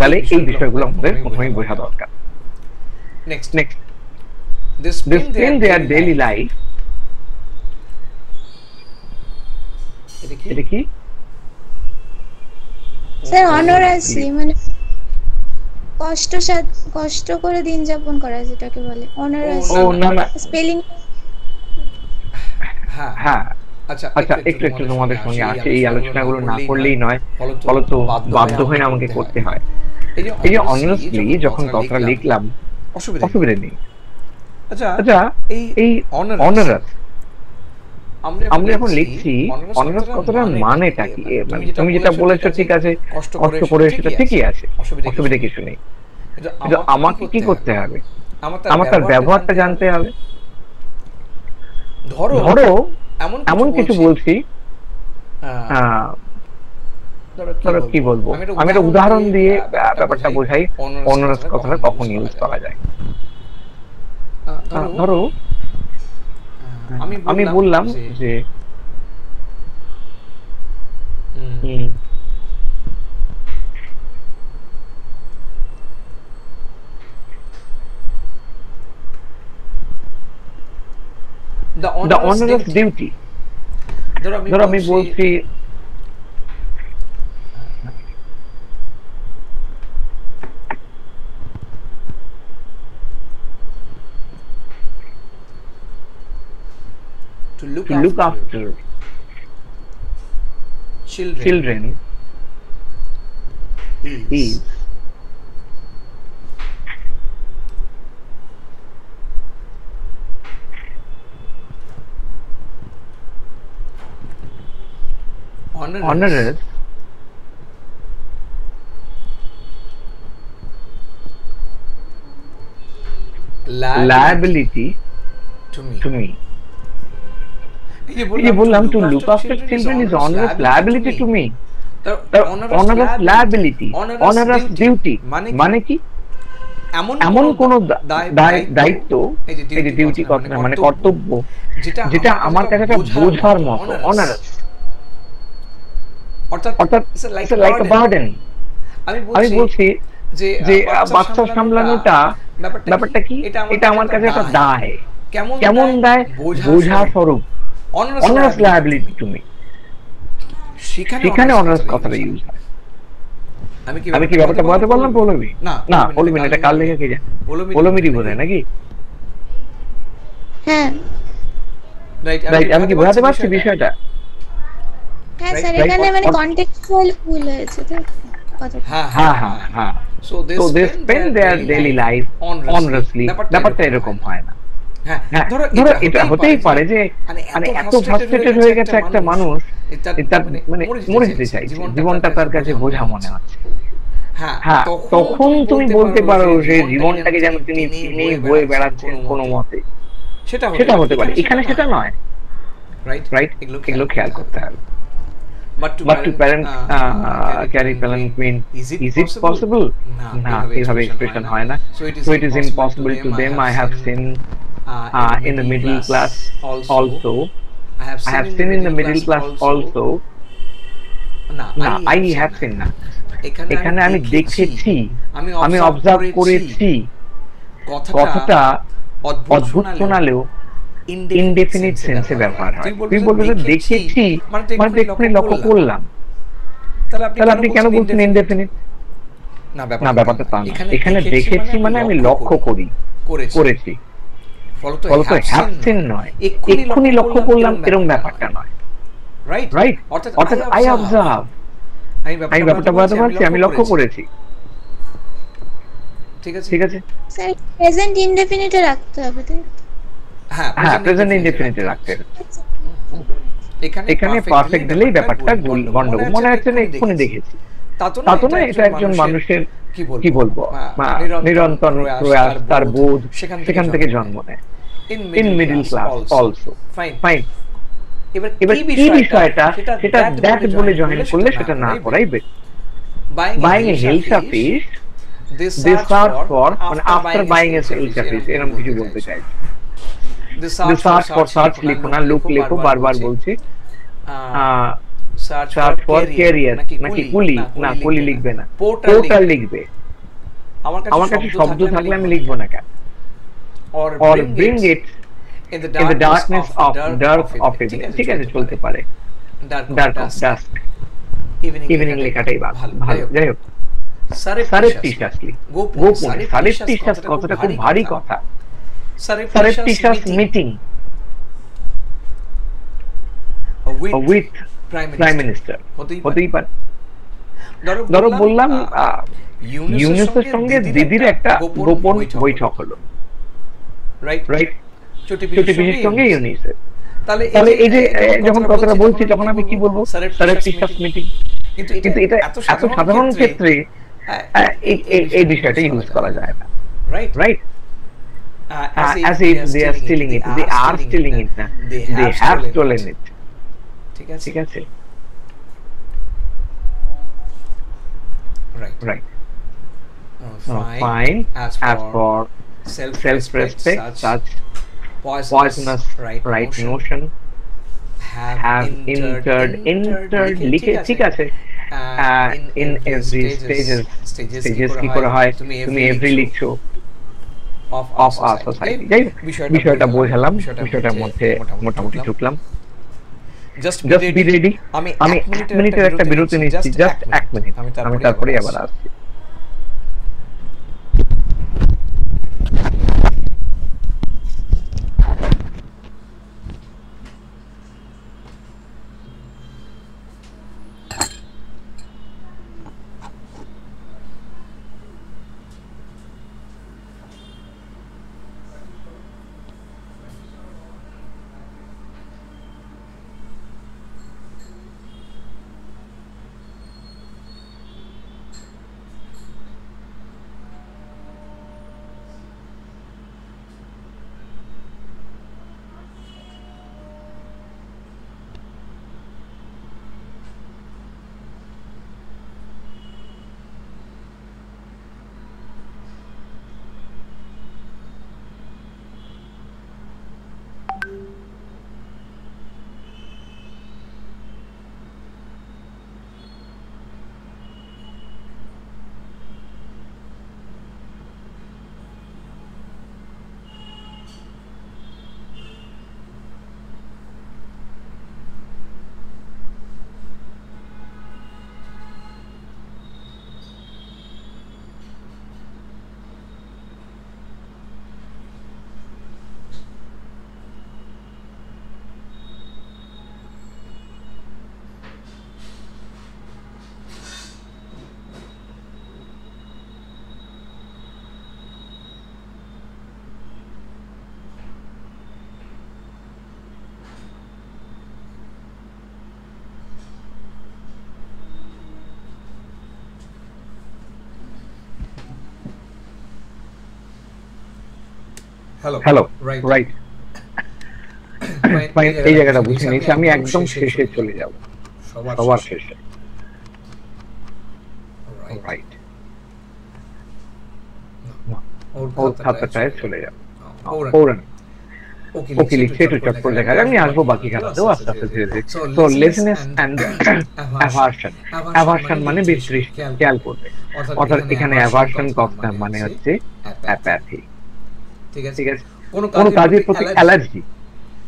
Speaker 3: তাহলে এই বিষয়গুলো আমাদের প্রথমেই বোঝা দরকার। Next, they spend their daily life, এটা কি
Speaker 9: স্যার? অনারাসলি, মানে কষ্ট করে দিন যাপন করা, যেটাকে বলে অনারাসলি।
Speaker 3: ও না,
Speaker 9: স্পেলিং।
Speaker 3: হ্যাঁ আচ্ছা, একটু তোমাদের সঙ্গে আছে, এই আলোচনাগুলো না করলেই নয়, ফলত বাধ্য হয়ে আমাকে করতে হয়। এই যে অনারাসলি যখন কথাটা লিখলাম, অসুবিধা নেই। আচ্ছা, এই অনারাস আমরা এখন লিখছি, অনারাস কথাটার মানেটা কি? মানে তুমি যেটা বলেছো ঠিক আছে, কষ্ট করে, সেটা ঠিকই আছে, অসুবিধা কিছু নেই। কিন্তু আমাকে কি করতে হবে? আমার তার ব্যবহারটা জানতে হবে। ধরো এমন কিছু বলছি, ধরো কি বলবো, আমি একটা উদাহরণ দিয়ে ব্যাপারটা বোঝাই অনারাস কথাটা কখন ইউজ করা যায়। ধরো আমি বললাম যে the onerous duty, ধরো আমি বলছি to look after children is onerous liability to me. ये बोललाम to look after children is onerous liability to me. onerous liability, onerous duty মানে কি? এমন কোন দায়িত্ব, এই যে ডিউটি কথা মানে কর্তব্য, যেটা আমার কাছে একটা বোঝার মতো, অনারাস, অর্থাৎ লাইক আ বার্ডেন। আমি বলছি যে বাচ্চা সামলানোটা ব্যাপারটা কি, এটা আমার কাছে একটা দায়। কেমন দায়? বোঝা স্বরূপ, অনারাস লায়াবিলিটি টু মি। সেখানে অনারাস কথাটা ইউজ হয়। আমি কি ব্যাপারটা বোঝাতে পারলাম? পৌলমি না, পৌলমি না, এটা কার লেখা কে জানে? পৌলমিরই বোঝায় নাকি?
Speaker 9: হ্যাঁ
Speaker 3: রাইট, আমি কি বোঝাতে পারছি বিষয়টা?
Speaker 9: হ্যাঁ স্যার, এখানে মানে কনটেক্সচুয়াল ভুল হয়েছে তো কথা।
Speaker 3: হ্যাঁ so they spend their daily life honestly, ব্যাপারটা এরকম হয় না। হ্যাঁ, ধরো এটা হতেই পারে যে মানে এত ফ্রাস্ট্রেটেড হয়ে গেছে একটা মানুষ, তার মানে মরে যেতে চাইছে, জীবনটা তার কাছে বোঝা মনে হচ্ছে, হ্যাঁ তখন তুমি বলতে পারো যে জীবনটাকে যেন তিনি বয়ে বেড়াচ্ছেন কোনো মতে, সেটা হতে পারে। এখানে সেটা নয়, রাইট? এগুলো খেয়াল করতে হবে। But to parents carry palanquin, is it possible? না, এভাবে এক্সপ্রেশন হয় না। So it is impossible to them. I have seen in the middle class also. I have seen in the middle class also. না, I have seen না, এখানে আমি দেখেছি, আমি অবজার্ভ করেছি। কথাটা অদ্ভুত শোনালেও ইনডেফিনিট সেন্সে ব্যবহার হয়। তুমি বলবে যে দেখেছি মানে এক্ষুনি লক্ষ্য করলাম, তাহলে আপনি কেন বলছেন ইনডেফিনিট? না, ব্যাপারটা তা না। এখানে দেখেছি মানে আমি লক্ষ্য করেছি, ফলত হ্যাভ সিন নয়, এক্ষুনি লক্ষ্য করলাম এরকম ব্যাপারটা নয়, রাইট? অর্থাৎ আই অবজার্ভ, আমি ব্যাপারটা বলতে পারছি, আমি লক্ষ্য করেছি। ঠিক আছে
Speaker 9: স্যার, প্রেজেন্ট ইনডেফিনিটে রাখতে হবে তাই?
Speaker 3: হ্যাঁ, প্রেজেন্ট ইনডেফিনিটে রাখতে হবে। এখানে পারফেক্ট দিলেই ব্যাপারটা গন্ডগোল। মনে হচ্ছে না এক্ষুনি দেখেছি, তা তো না। এটা একজন মানুষের কি বলবো নিরন্তর প্রয়াস, তার বোধ সেখান থেকে জন্ম নেয়। In middle class also, fine. এবার কি বিষয়টা সেটা দ্যাট বলে জয়েন করলে সেটা না করাই better. Buying a hilsa fish, they search for, মানে after buying a healtha fish, এরকম কিছু বলতে চাই। the search for, search লিখো না, লুক লিখো, বারবার বলছি। search for carrier নাকি কুলি? না, কুলি লিখবে না, পোর্টাল লিখবে। আমার কাছে শব্দ থাকলে আমি লিখবো না কেন? or bring it in the darkness of evening, ঠিক আছে, চলতে পারে। dark of dusk, ইভিনিং লেখাটাই ভালো। যাই হোক, সারেপ্টিশাসলি, গোপনে। সারেপ্টিশাস কথাটা খুব ভারী কথা। সারেপ্টিশাস মিটিং উইথ প্রাইম মিনিস্টার হতেই পারে। ধরো বললাম ইউনুসের সঙ্গে দিদির একটা গোপন বৈঠক হলো, রাইট? চটি পিসির সঙ্গে ইউনুসের। তাহলে এই যে যখন কথাটা বলছি তখন আমি কি বলবো? সারেপ্টিশাস মিটিং। কিন্তু এটা এত সাধারণ ক্ষেত্রে এই বিষয়টা ইউজ করা যায় না, right? as if they are stealing it, they are stealing it না, they have stolen it, ঠিক আছে, right? Fine, as for self-respect, such poisonous right notion have entered লিখে, ঠিক আছে। in every stages কি করে হয়? তুমি every লিখছো of our society। যাই হোক, বিষয়টা বোঝালাম, বিষয়টার মধ্যে মোটামুটি ঢুকলাম। Just be ready. আমি 1 মিনিটের একটা বিরতি নিচ্ছি, জাস্ট 1 মিনিট, আমি তারপরে আবার আসছি।
Speaker 1: হ্যালো রাইট ফাইন এই জায়গাটা বুঝে নিয়েছি আমি একদম শেষে চলে যাব সবার শেষে রাইট ওর খাতাটায় চলে যাব পৌরাণিক ওকে লিখছে একটু চটপট লেখা আমি আসবো বাকি খাতাতেও আস্তে আস্তে ধীরে ধীরে তো লেজিনেস অ্যান্ড অ্যাভারশন মানে বিতৃষ্ণা খেয়াল করবে অর্থাৎ এখানে অ্যাভারশন কথা মানে হচ্ছে অ্যাপ্যাথি ঠিক আছে কোনো কাজের প্রতি অ্যালার্জি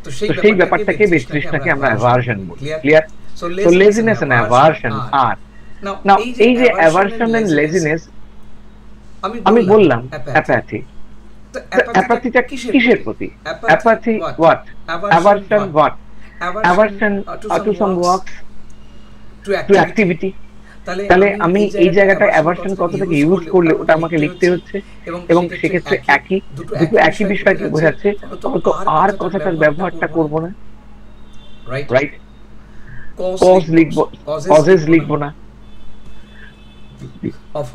Speaker 1: তো সেই ব্যাপারটাকে বিতৃষ্ণাকে আমরা অ্যাভারশন বলি clear so laziness and aversion আর নাও এই যে অ্যাভারশন এন্ড লেজিনেস আমি বললাম অ্যাপ্যাথি অ্যাপাথিটা কিসের প্রতি apathy what aversion what aversion to some works to activity তাহলে আমি এই জায়গাটা অ্যাভারশন কথাটাকে ইউজ করলে ওটা আমাকে লিখতে হচ্ছে এবং সেক্ষেত্রে একই দুটো একই বিষয়কে বোঝাচ্ছে তো আর কথাটার ব্যবহারটা করব না রাইট কজ লিখবো কজেস লিখবো না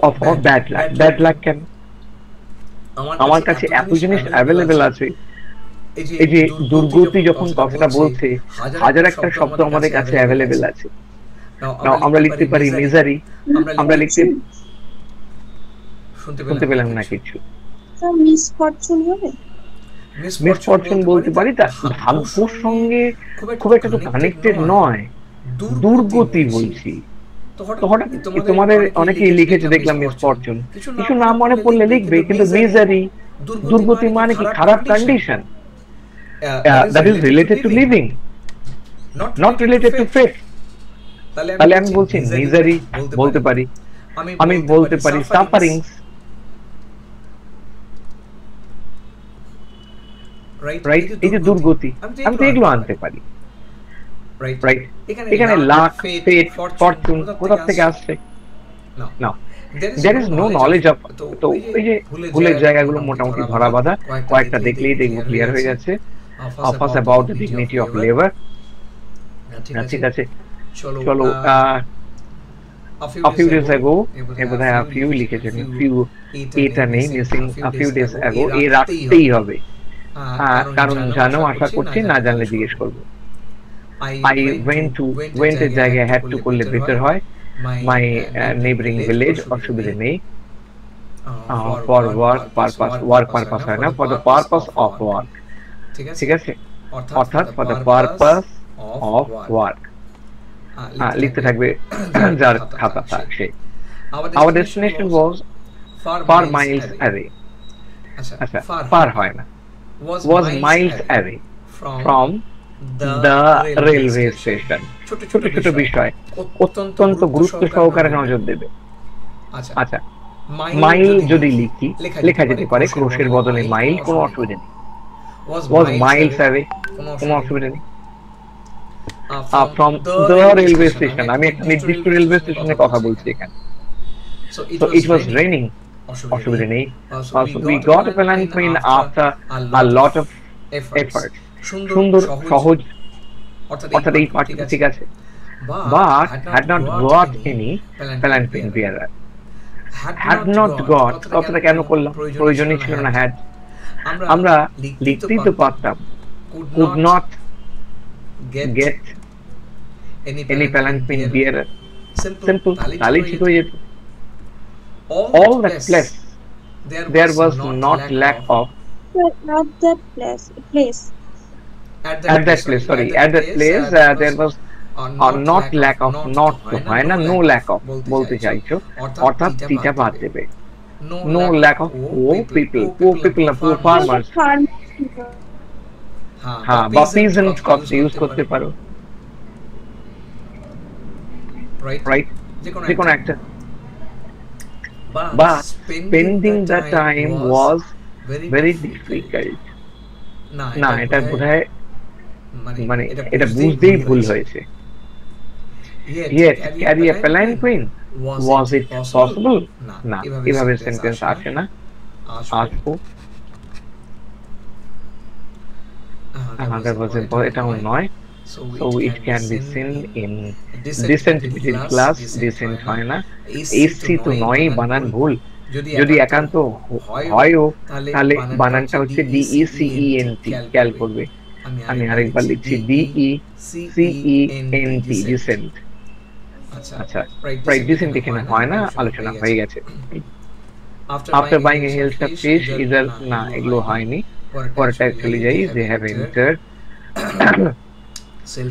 Speaker 1: অফ ব্যাড লাক কেন আমার কাছে এত জিনিস অ্যাভেলেবেল আছে এই যে দুর্গতি যখন কথাটা বলছে হাজার একটা শব্দ আমাদের কাছে অ্যাভেলেবেল আছে আমরা লিখতে পারি মিজারি আমরা লিখতে শুনতে পেলাম না কিছু
Speaker 2: মিসফরচুন হবে
Speaker 1: মিসফরচুন বলতে পারি তা ভাগ্যের সঙ্গে খুব একটা তো কানেক্টেড নয় দুর্গতি বলছি তো হঠাৎ তোমাদের অনেকেই লিখেছে দেখলাম মিসফরচুন কিছু নাম মনে পড়লে লিখবে কিন্তু মিজারি দুর্গতি মানে কি খারাপ condition that is related to living not related to faith তাহলে আমি বলছি মিজারি বলতে পারি আমি বলতে পারি সাফারিংস রাইট এই যে দুর্গতি আমি তো এগুলো আনতে পারি রাইট এখানে লাক ফেট ফরচুন কোথা থেকে আসছে না there is no knowledge of তো এই যে ভুলের জায়গাগুলো মোটামুটি ধরা বাঁধা কয়েকটা দেখলেই দেখবো ক্লিয়ার হয়ে যাচ্ছে of us about the dignity of labor ঠিক আছে চলো a few days ago বোধহয় a few লিখেছেন few এটা নেই missing a few days ago এই রাখতেই হবে কারণ জানো আশা করছি না জানলে জিজ্ঞেস করবো I went এর জায়গায় had to করলে বেটার হয় my neighboring village অসুবিধা নেই for work purpose হয় না for the purpose of work ঠিক আছে অর্থাৎ for the purpose of work লিখতে থাকবে যার খাতাটা সে our destination was far miles away আচ্ছা far হয় না was miles away from the railway station ছোট ছোট বিষয় অত্যন্ত গুরুত্ব সহকারে নজর দেবে আচ্ছা মাইল যদি লিখি লেখা যেতে পারে ক্রোশের বদলে মাইল কোনো অসুবিধা নেই was miles away কোনো অসুবিধা নেই from the railway station আমি একটা নির্দিষ্ট রেলওয়ে স্টেশনের কথা বলছি এখানে so it was raining অসুবিধা নেই we got a plane after a lot of effort সুন্দর সহজ অর্থাৎ এই পার্টিটা ঠিক আছে but had not got any palanquin bearer had not got কথাটা কেন করলাম প্রয়োজনই ছিল না had আমরা লিখতেই তো পারতাম could not get any palanquin bearer simple তাহলেই ঠিক হয়ে যেত all that place there was not lack of
Speaker 2: at that place
Speaker 1: there was not lack of not to হয় না no lack of বলতে চাইছো অর্থাৎ তিটা বাদ দেবে no lack of poor people না poor farmers হ্যাঁ বা peasant কথা ইউজ করতে পারো রাইট যে কোনো একটা but spending the time was very difficult না এটা বোধহয় মানে এটা বুঝতেই ভুল হয়েছে yet carry a palanquin was it possible না এভাবে সেন্টেন্স আসে না আসবো এটাও নয় so it can be seen in decent middle class decent হয় না AC তো নয় বানান ভুল
Speaker 3: যদি একান্ত হয়ও তাহলে বানানটা হচ্ছে DECENT খেয়াল করবে। আমি আরেকবার লিখছি DECENT ডিসেন্ট। আচ্ছা প্রায় ডিসেন্ট এখানে হয় না, আলোচনা হয়ে গেছে। After buying a health fish either না এগুলো হয়নি, পরেরটা চলে যাই। They have entered,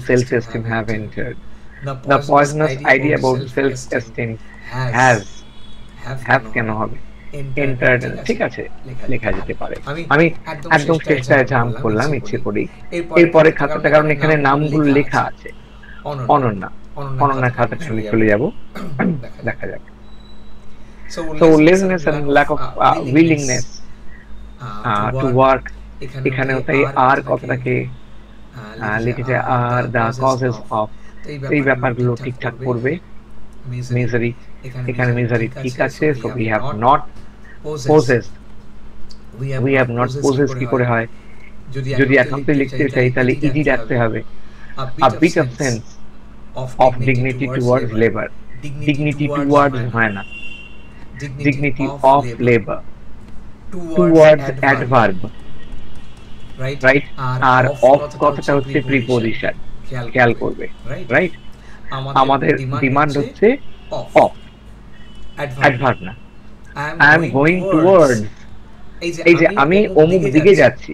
Speaker 3: self esteem have entered, the poisonous idea about self esteem have কেন হবে entered, ঠিক আছে লেখা যেতে পারে। আমি একদম চেষ্টায় জাম্প করলাম ইচ্ছে করি। এরপরে খাতাটা, কারণ এখানে নামগুলো লেখা আছে, অনন্যা খাতাটা চলে যাব, দেখা যাক। So laziness and lack of willingness to work, এখানেও তাই আর কথাটাকে লিখেছে আর the causes of, এই ব্যাপারগুলো ঠিকঠাক করবে। মিজারি, এখানে মিজারি ঠিক আছে। so we have not possessed, we have not possessed কি করে হয়, যদি একান্ত লিখতে চাই তাহলে ইজি রাখতে হবে। a bit of sense of dignity towards labor, dignity towards হয় না, dignity of labor, towards adverb, right, আর অফ কথাটা হচ্ছে প্রিপোজিশন, খেয়াল করবে, রাইট। আমাদের ডিমান্ড হচ্ছে অফ, অ্যাডভার্ব না। আই এম গোয়িং টুয়ার্ডস, এই যে আমি অমুক দিকে যাচ্ছি,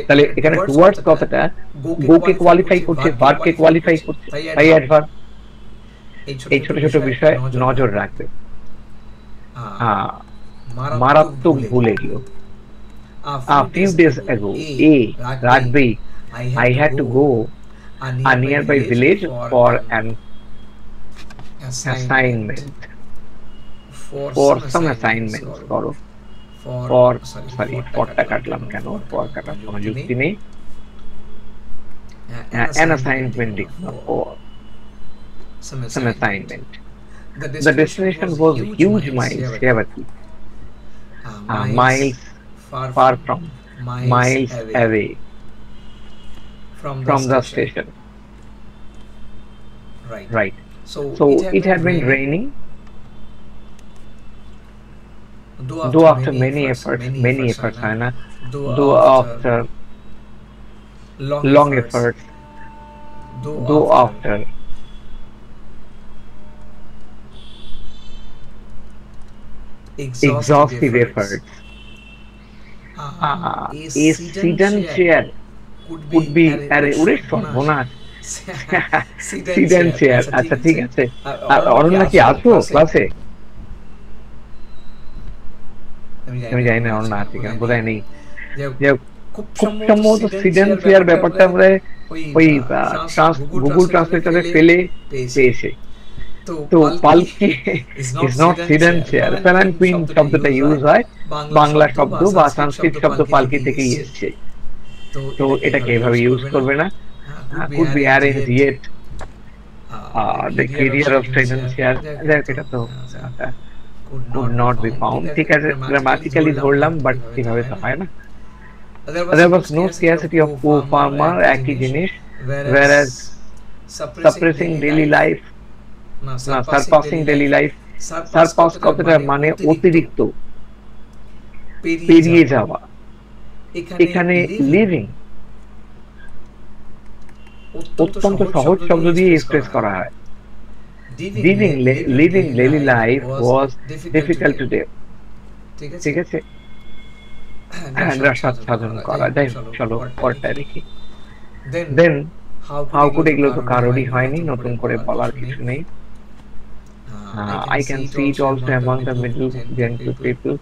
Speaker 3: তাহলে এখানে টুয়ার্ডস কথাটা গো কে কোয়ালিফাই করছে, ভার্ব কে কোয়ালিফাই করছে, তাই অ্যাডভার্ব। এই ছোট ছোট বিষয় নজর রাখবে। মারাত্মক ভুল এগুলো। A few days ago, Ragbi, I had to go a nearby village for an assignment, for some assignments, for কাটলাম কেন, for কাটার কোনো যুক্তি নেই। An assignment, or some assignment. The destination was huge miles, miles far from, miles away from the station, right. So it had been raining, though after many efforts, though after long efforts, though after exhaustive efforts, a sedan chair could be sedan chair। আচ্ছা ঠিক আছে, অরণ্যা কি আছো ক্লাসে? আমি জানি না অরণ্যা আছে কিনা, বোধহয় নেই। খুব সম্ভবত সিডেন চেয়ার ব্যাপারটা আমরা ওই গুগল ট্রান্সলেটরে ফেলে পেয়েছে। তো পালকি ইজ নট সিডেন চেয়ার, প্যালানকুইন শব্দটা ইউজ হয়, বাংলা শব্দ বা সংস্কৃত শব্দ পালকি থেকেই এসেছে। তো এটাকে এভাবে ইউজ করবে না। could be arranged yet the career of sedan chair, এটা তো could not be found, ঠিক আছে গ্রামাটিক্যালি ধরলাম, বাট কিভাবে তো হয় না। there was no scarcity of poor farmer, একই জিনিস, whereas suppressing daily life, surpassing daily life, surpass কথাটা মানে অতিরিক্ত, পেরিয়ে যাওয়া। এখানে লিভিং অত্যন্ত সহজ শব্দ দিয়ে এক্সপ্রেস করা হয়। Living daily life was difficult to day, ঠিক আছে, সাধন করা। যাই চলো পরটা দেখি। দেন হাউ কুড, এগুলো তো কারোরই হয়নি, নতুন করে বলার কিছু নেই। I can see it also among the middle gentle people,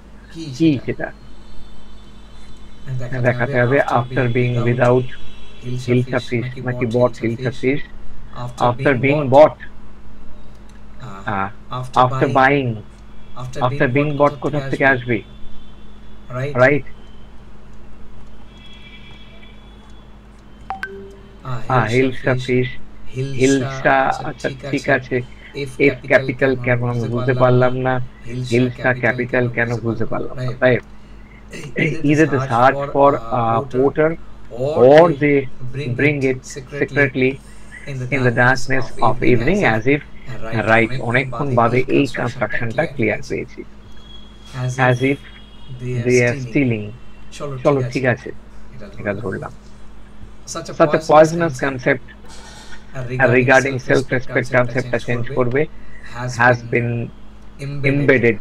Speaker 3: কি সেটা দেখাতে হবে। after being without hilsa fish নাকি bought hilsa fish, after being bought, after buying, after being bought কোথা থেকে আসবে, রাইট। হিলসা ফিশ, হিলসা, আচ্ছা ঠিক আছে। এফ ক্যাপিটাল কেন আমি বুঝতে পারলাম না, হিলসা ক্যাপিটাল কেন বুঝতে পারলাম না, তাই either they search for a porter or they bring it secretly in the darkness of evening as if, right, অনেকক্ষণ বাদে এই কনস্ট্রাকশনটা ক্লিয়ার পেয়েছি। as if they are stealing. চলো ঠিক আছে, এটা ধরলাম। Such a poisonous concept regarding self-respect conceptটা চেঞ্জ করবে, has been embedded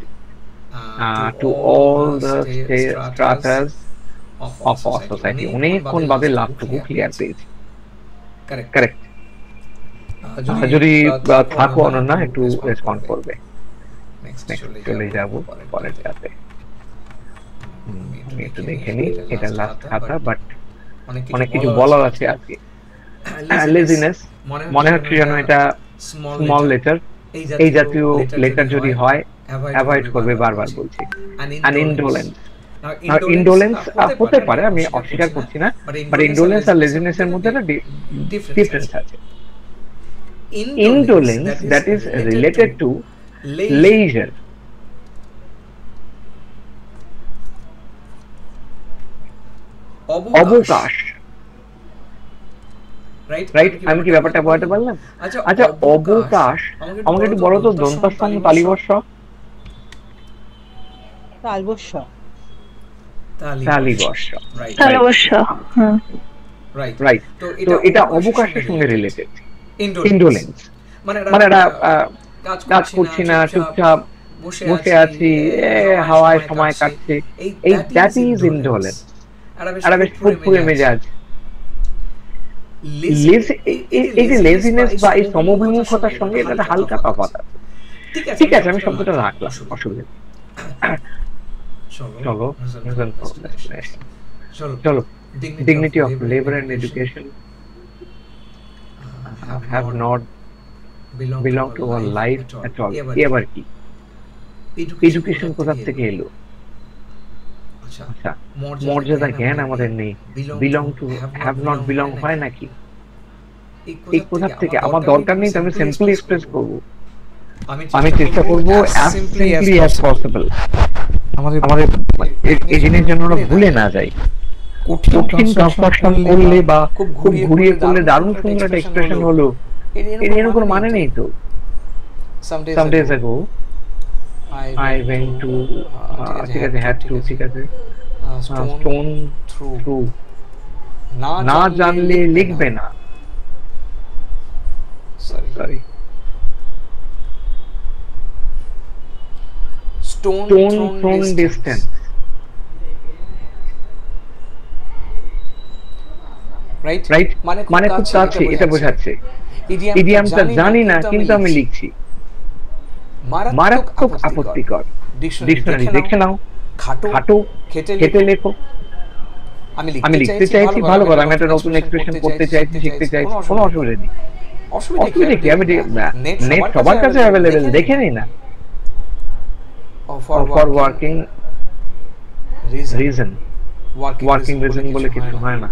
Speaker 3: to all the stratas of our society. অনেকক্ষণ বাদে লাভটুকু ক্লিয়ার পেয়েছি। কারেক্ট। যদি থাকো অনন্যা একটু রেসপন্ড করবে। নেক্সট চলে যাব পরেরটাতে। আমি একটু দেখে নিই, এটা লাস্ট খাতা, বাট অনেক কিছু বলার আছে আজকে। লেজিনেস মনে হচ্ছে যেন এটা স্মল লেটার, এই জাতীয় লেটার যদি হয় অ্যাভয়েড করবে, বারবার বলছি। অ্যান ইন্ডোলেন্স, ইন্ডোলেন্স হতে পারে, আমি অস্বীকার করছি না, বাট ইন্ডোলেন্স আর লেজিনেস এর মধ্যে একটা ডিফারেন্স আছে। Indolence that is related to leisure, অবকাশ, রাইট? আমি কি ব্যাপারটা বোঝাতে পারলাম? আচ্ছা, অবকাশ আমাকে একটু বলো তো, দন্তস্থান তালিবর্ষ,
Speaker 7: তালবর্ষ,
Speaker 3: তালিবর্ষ, রাইট। তো এটা অবকাশের সঙ্গে রিলেটেড। ইন্ডোলেন্স মানে এটা কাজ করছি না, চুপচাপ বসে আছি, হাওয়ায় সময় কাটছে, এই দ্যাট ইজ ইন্ডোলেন্স। আর বেশ ফুরফুরে মেজাজ। এই যে লেজিনেস বা এই সমবিমুখতার সঙ্গে এটা হালকা তফাৎ আছে। ঠিক আছে, আমি শব্দটা রাখলাম, অসুবিধা নেই। চলো dignity of labor and education have not belong to our life at all. এবার কি এডুকেশন কোথা থেকে এলো? আচ্ছা, মর্যাদা জ্ঞান আমাদের নেই, belong to have not belong হয় নাকি? এই কোথা থেকে? আমার দরকার নেই, আমি সিম্পলি এক্সপ্রেস করব, আমি চেষ্টা করব as simply as possible। আমাদের এই জিনিস যেন আমরা ভুলে না যাই। কঠিন কনস্ট্রাকশন করলে বা খুব ঘুরিয়ে করলে দারুণ সুন্দর একটা এক্সপ্রেশন হলো, এর কোনো মানে নেই তো। Some days ago I went to ঠিক আছে, had to, ঠিক আছে, stone through, না জানলে লিখবে না, sorry, stone thrown distance, right? মানে খুব কাছে, এটা বোঝাচ্ছে। ইডিয়ামটা জানি না, কিন্তু আমি লিখছি। মারাত্মক আপত্তিকর, ডিকশনারি দেখে নাও, খাটো খেটে লেখো। আমি লিখতে চাইছি, ভালো কথা, আমি একটা নতুন এক্সপ্রেশন করতে চাইছি, শিখতে চাইছি, কোনো অসুবিধা নেই। অসুবিধা কি? আমি নেট সবার কাছে অ্যাভেলেবেল, দেখে নিই না। For working reason, working reason বলে কিছু হয় না।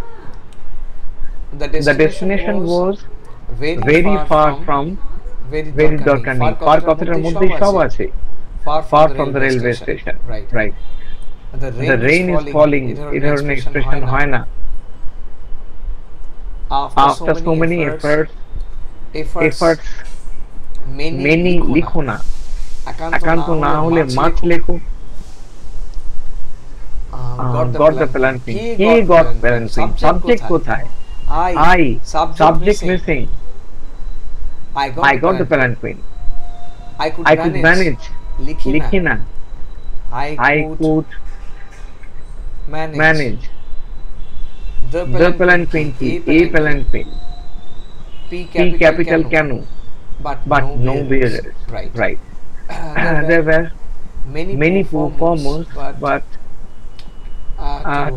Speaker 3: The destination was very far from, very দরকার নেই, ফার কথাটার মধ্যেই সব আছে, far from the railway station, right? The rain is falling, এই ধরনের এক্সপ্রেশন হয় না। After so many efforts many লিখো না, একান্ত না হলে মাছ লেখো। got the palanquin, K got palanquin? Subject কোথায়? I, subject missing. I got the palanquin. I could manage, likhi na, I could manage. The palanquin ki, a palanquin, P capital canoe, but no bearers, right? There were many performers, but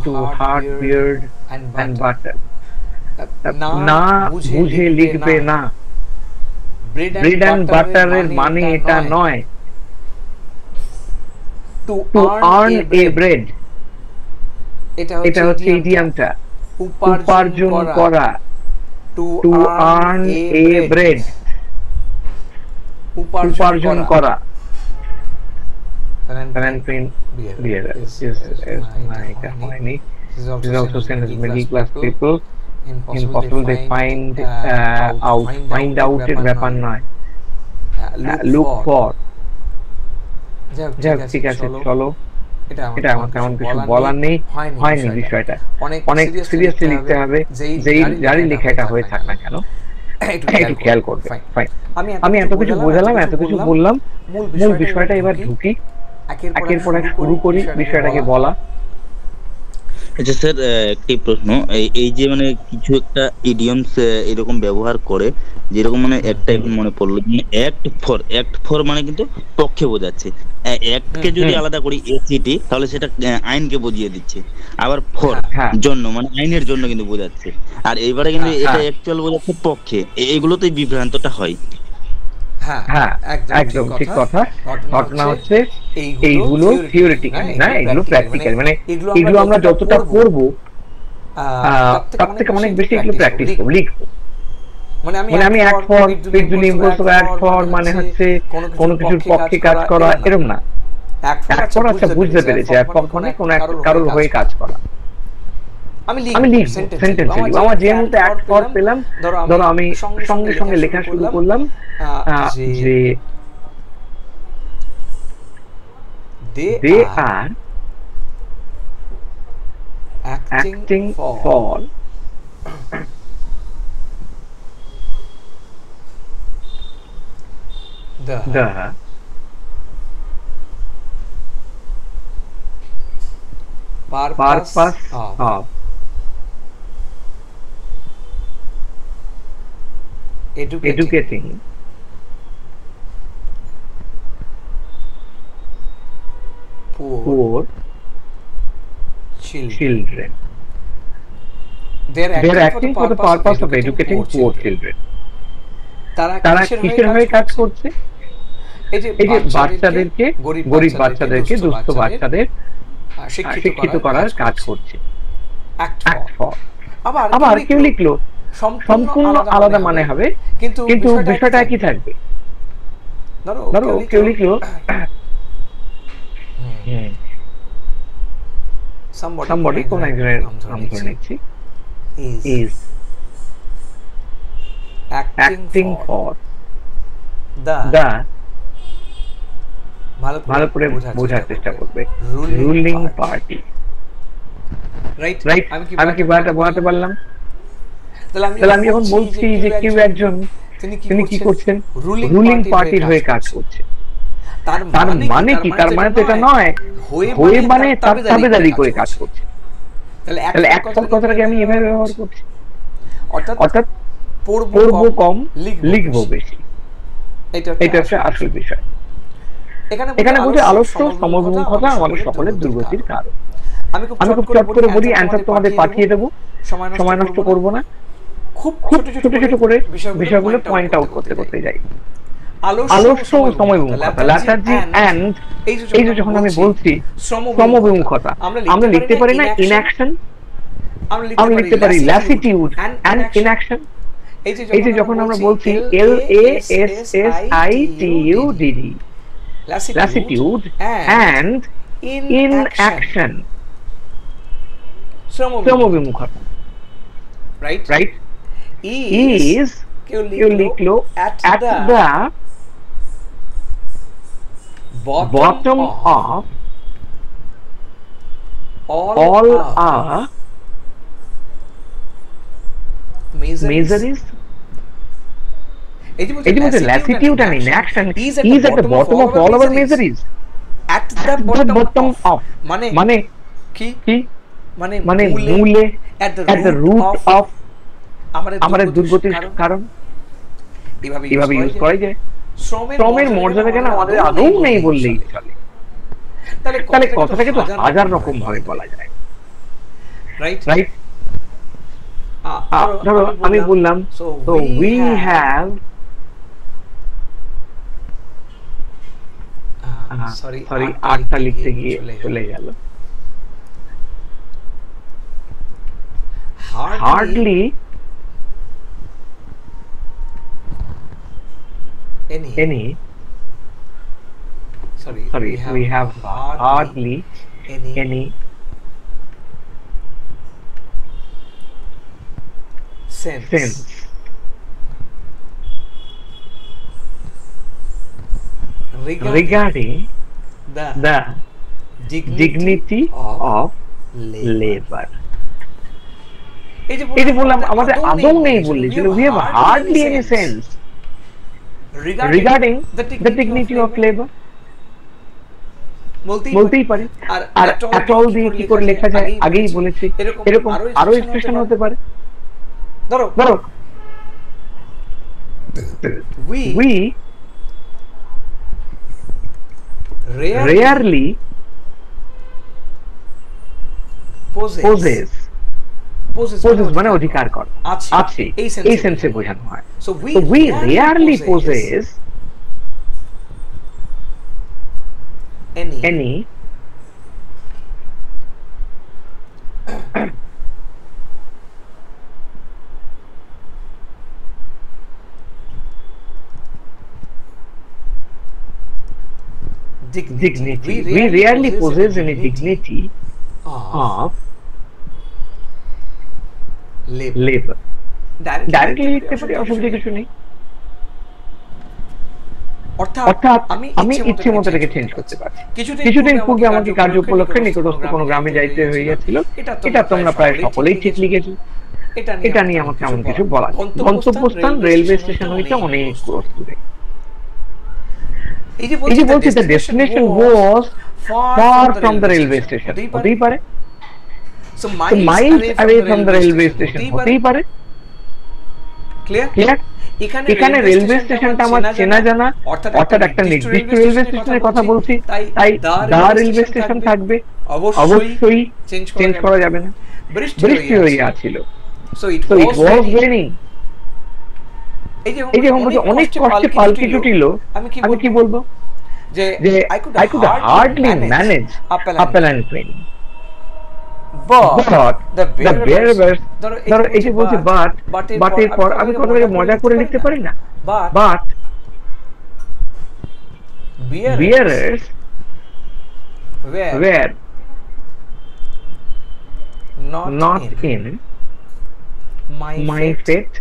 Speaker 3: too hard beard and butter. না বুঝে লিখবে না, bread and বাটারের মানে এটা নয়। To earn a bread, এটা হচ্ছে ইডিয়ামটা, উপার্জন করা। টু আর্ন এ ব্রেড, উপার্জন করা। Palanquin bearer is হয়নি। This is also seen as middle class people. Impossible they find out এর ব্যাপার নয়। Look for, যাক ঠিক আছে চলো, এটা আমার তেমন কিছু বলার নেই, হয়নি বিষয়টা, অনেক সিরিয়াসলি লিখতে হবে, যেই যারই লেখা এটা হয়ে থাক না কেন একটু খেয়াল করবে। ফাইন, আমি এত কিছু বোঝালাম, এত কিছু বললাম, মূল বিষয়টা এবার ঢুকি, একের পর এক শুরু করি বিষয়টাকে বলা।
Speaker 11: আচ্ছা স্যার, একটি প্রশ্ন, এই যে মানে কিছু একটা ইডিয়মস এরকম ব্যবহার করে, যেরকম মানে একটা এখন মনে পড়লো, অ্যাক্ট ফর মানে কিন্তু পক্ষে বোঝাচ্ছে, অ্যাক্টকে যদি আলাদা করি এসিটি, তাহলে সেটা আইনকে বুঝিয়ে দিচ্ছে, আবার ফর জন্য মানে আইনের জন্য কিন্তু বোঝাচ্ছে, আর এইবারে কিন্তু এটা অ্যাকচুয়াল বোঝাচ্ছে পক্ষে, এইগুলোতেই বিভ্রান্তটা হয়।
Speaker 3: হ্যাঁ একদম ঠিক কথা। ঘটনা হচ্ছে এইগুলো থিওরিটিক্যাল না, এগুলো প্র্যাকটিক্যাল, মানে এগুলো আমরা যতটা পড়বো তার থেকে অনেক বেশি এগুলো প্র্যাকটিস করব, লিখবো। মানে আমি act for between act for মানে হচ্ছে কোনো কিছুর পক্ষে কাজ করা, এরকম না। অ্যাক্ট ফর আচ্ছা বুঝতে পেরেছি, অ্যাক্ট ফর মানে কোনো একটা কারোর হয়ে কাজ করা। আমি লিখবো, সেন্টেন্স লিখবো, আমার যে মুহূর্তে অ্যাক্ট ফর পেলাম, ধরো আমি সঙ্গে সঙ্গে লেখা শুরু করলাম যে they are acting for the purpose of educating poor children. They are acting for the purpose of educating poor children. তারা কিসের হয়ে কাজ করছে? এই যে বাচ্চাদেরকে, গরিব বাচ্চাদেরকে, দুস্থ বাচ্চাদের শিক্ষিত করার কাজ করছে। Act for. আবার কেউ লিখলো সম্পূর্ণ আলাদা মানে হবে, কিন্তু বিষয়টা একই থাকবে। ধরো কেউ লিখলো somebody কোন একজনের নাম ধরে নিচ্ছি, is acting for the ভালো করে বোঝার চেষ্টা করবে রুলিং পার্টি। রাইট, আমি কি বোঝাতে পারলাম? তাহলে আমি যখন বলছি যে কেউ একজন, তিনি কি করছেন, রুলিং পার্টির হয়ে কাজ করছে, তার মানে কি? তার মানে তো এটা নয় হয়ে মানে তার তাবেদারি করে কাজ করছে। তাহলে এক কথাটাকে আমি এভাবে ব্যবহার করছি, অর্থাৎ পড়বো কম, লিখবো বেশি। এটা হচ্ছে আসল বিষয়। এখানে বলছে আলস্য সমভিমুখতা আমাদের সকলের দুর্গতির কারণ। আমি খুব চট করে বলি, অ্যান্সার তোমাদের পাঠিয়ে দেবো, সময় নষ্ট করবো না, খুব ছোট ছোট করে বিষয়গুলো পয়েন্ট আউট করতে যাই। আলস্য সমভিমুখতা, ল্যাথার্জি এন্ড, এই যে যখন আমি বলছি সমভিমুখতা, আমরা লিখতে পারি না ইনঅ্যাকশন, আমরা লিখতে পারি ল্যাসিটিউড এন্ড ইনঅ্যাকশন। এই যে যখন আমরা বলছি LASSITUDD, ল্যাসিটিউড এন্ড ইনঅ্যাকশন, সমভিমুখতা। রাইট, is কেউ লিখলো at the bottom of all our miseries. এই যে বলছে latitude and inaction is at the bottom of all our miseries. At the bottom of মানে কি? মানে মূলে, at the root of আমাদের দুর্গতির কারণ। এভাবে ইউজ করা যায়। শ্রমের মর্যাদা কেন আমাদের আদৌ নেই বললেই চলে। তাহলে কথাটাকে তো হাজার রকম ভাবে বলা যায়। রাইট, ধরো আমি বললাম তো উই হ্যাভ, সরি আটটা লিখতে গিয়ে চলে গেল, hardly any sorry we have hardly any sense regarding the dignity of labor. এই যে বললাম আমাদের আদৌ নেই বলেছিল, we have hardly any sense regarding the dignity of labor. বলতেই পারে, আর at all দিয়ে কি করে লেখা যায় আগেই বলেছি, এরকম আরো এক্সপ্রেশন হতে পারে। ধরো we rarely possess মানে অধিকার করা আছে, এই সেন্সে বোঝানো হয়। So we rarely possess any dignity. We rarely possess any dignity of labor. Directly লিখতে পারি, অসুবিধা কিছু নেই। অর্থাৎ আমি ইচ্ছে মতো এটাকে চেঞ্জ করতে পারি। কিছুদিন পূর্বে আমাকে কার্য উপলক্ষে নিকটস্থ কোনো গ্রামে যাইতে হয়ে গেছিল, এটা তোমরা প্রায় সকলেই ঠিক লিখেছো। এটা নিয়ে আমাকে এমন কিছু বলা, গন্তব্যস্থান রেলওয়ে স্টেশন হইতে অনেক দূরে। এই যে বলছি the destination was far from the railway station, হতেই পারে। So miles away from the railway station, হতেই পারে। ক্লিয়ার? এখানে রেলওয়ে স্টেশনটা আমার চেনা জানা, অর্থাৎ একটা নির্দিষ্ট রেলওয়ে স্টেশনের কথা বলছি, তাই দা রেলওয়ে স্টেশন থাকবে, অবশ্যই চেঞ্জ করা যাবে না। বৃষ্টি হয়ে আছিল, so it was raining. এই যে অনেক কষ্টে পালকি ছুটিল, আমি কি বলবো যে I could hardly manage a palanquin train, but the bearers, ধরো এই যে বলছি but এরপর আমি কথাটাকে মজা করে লিখতে পারি না, but bearers were not in my fate.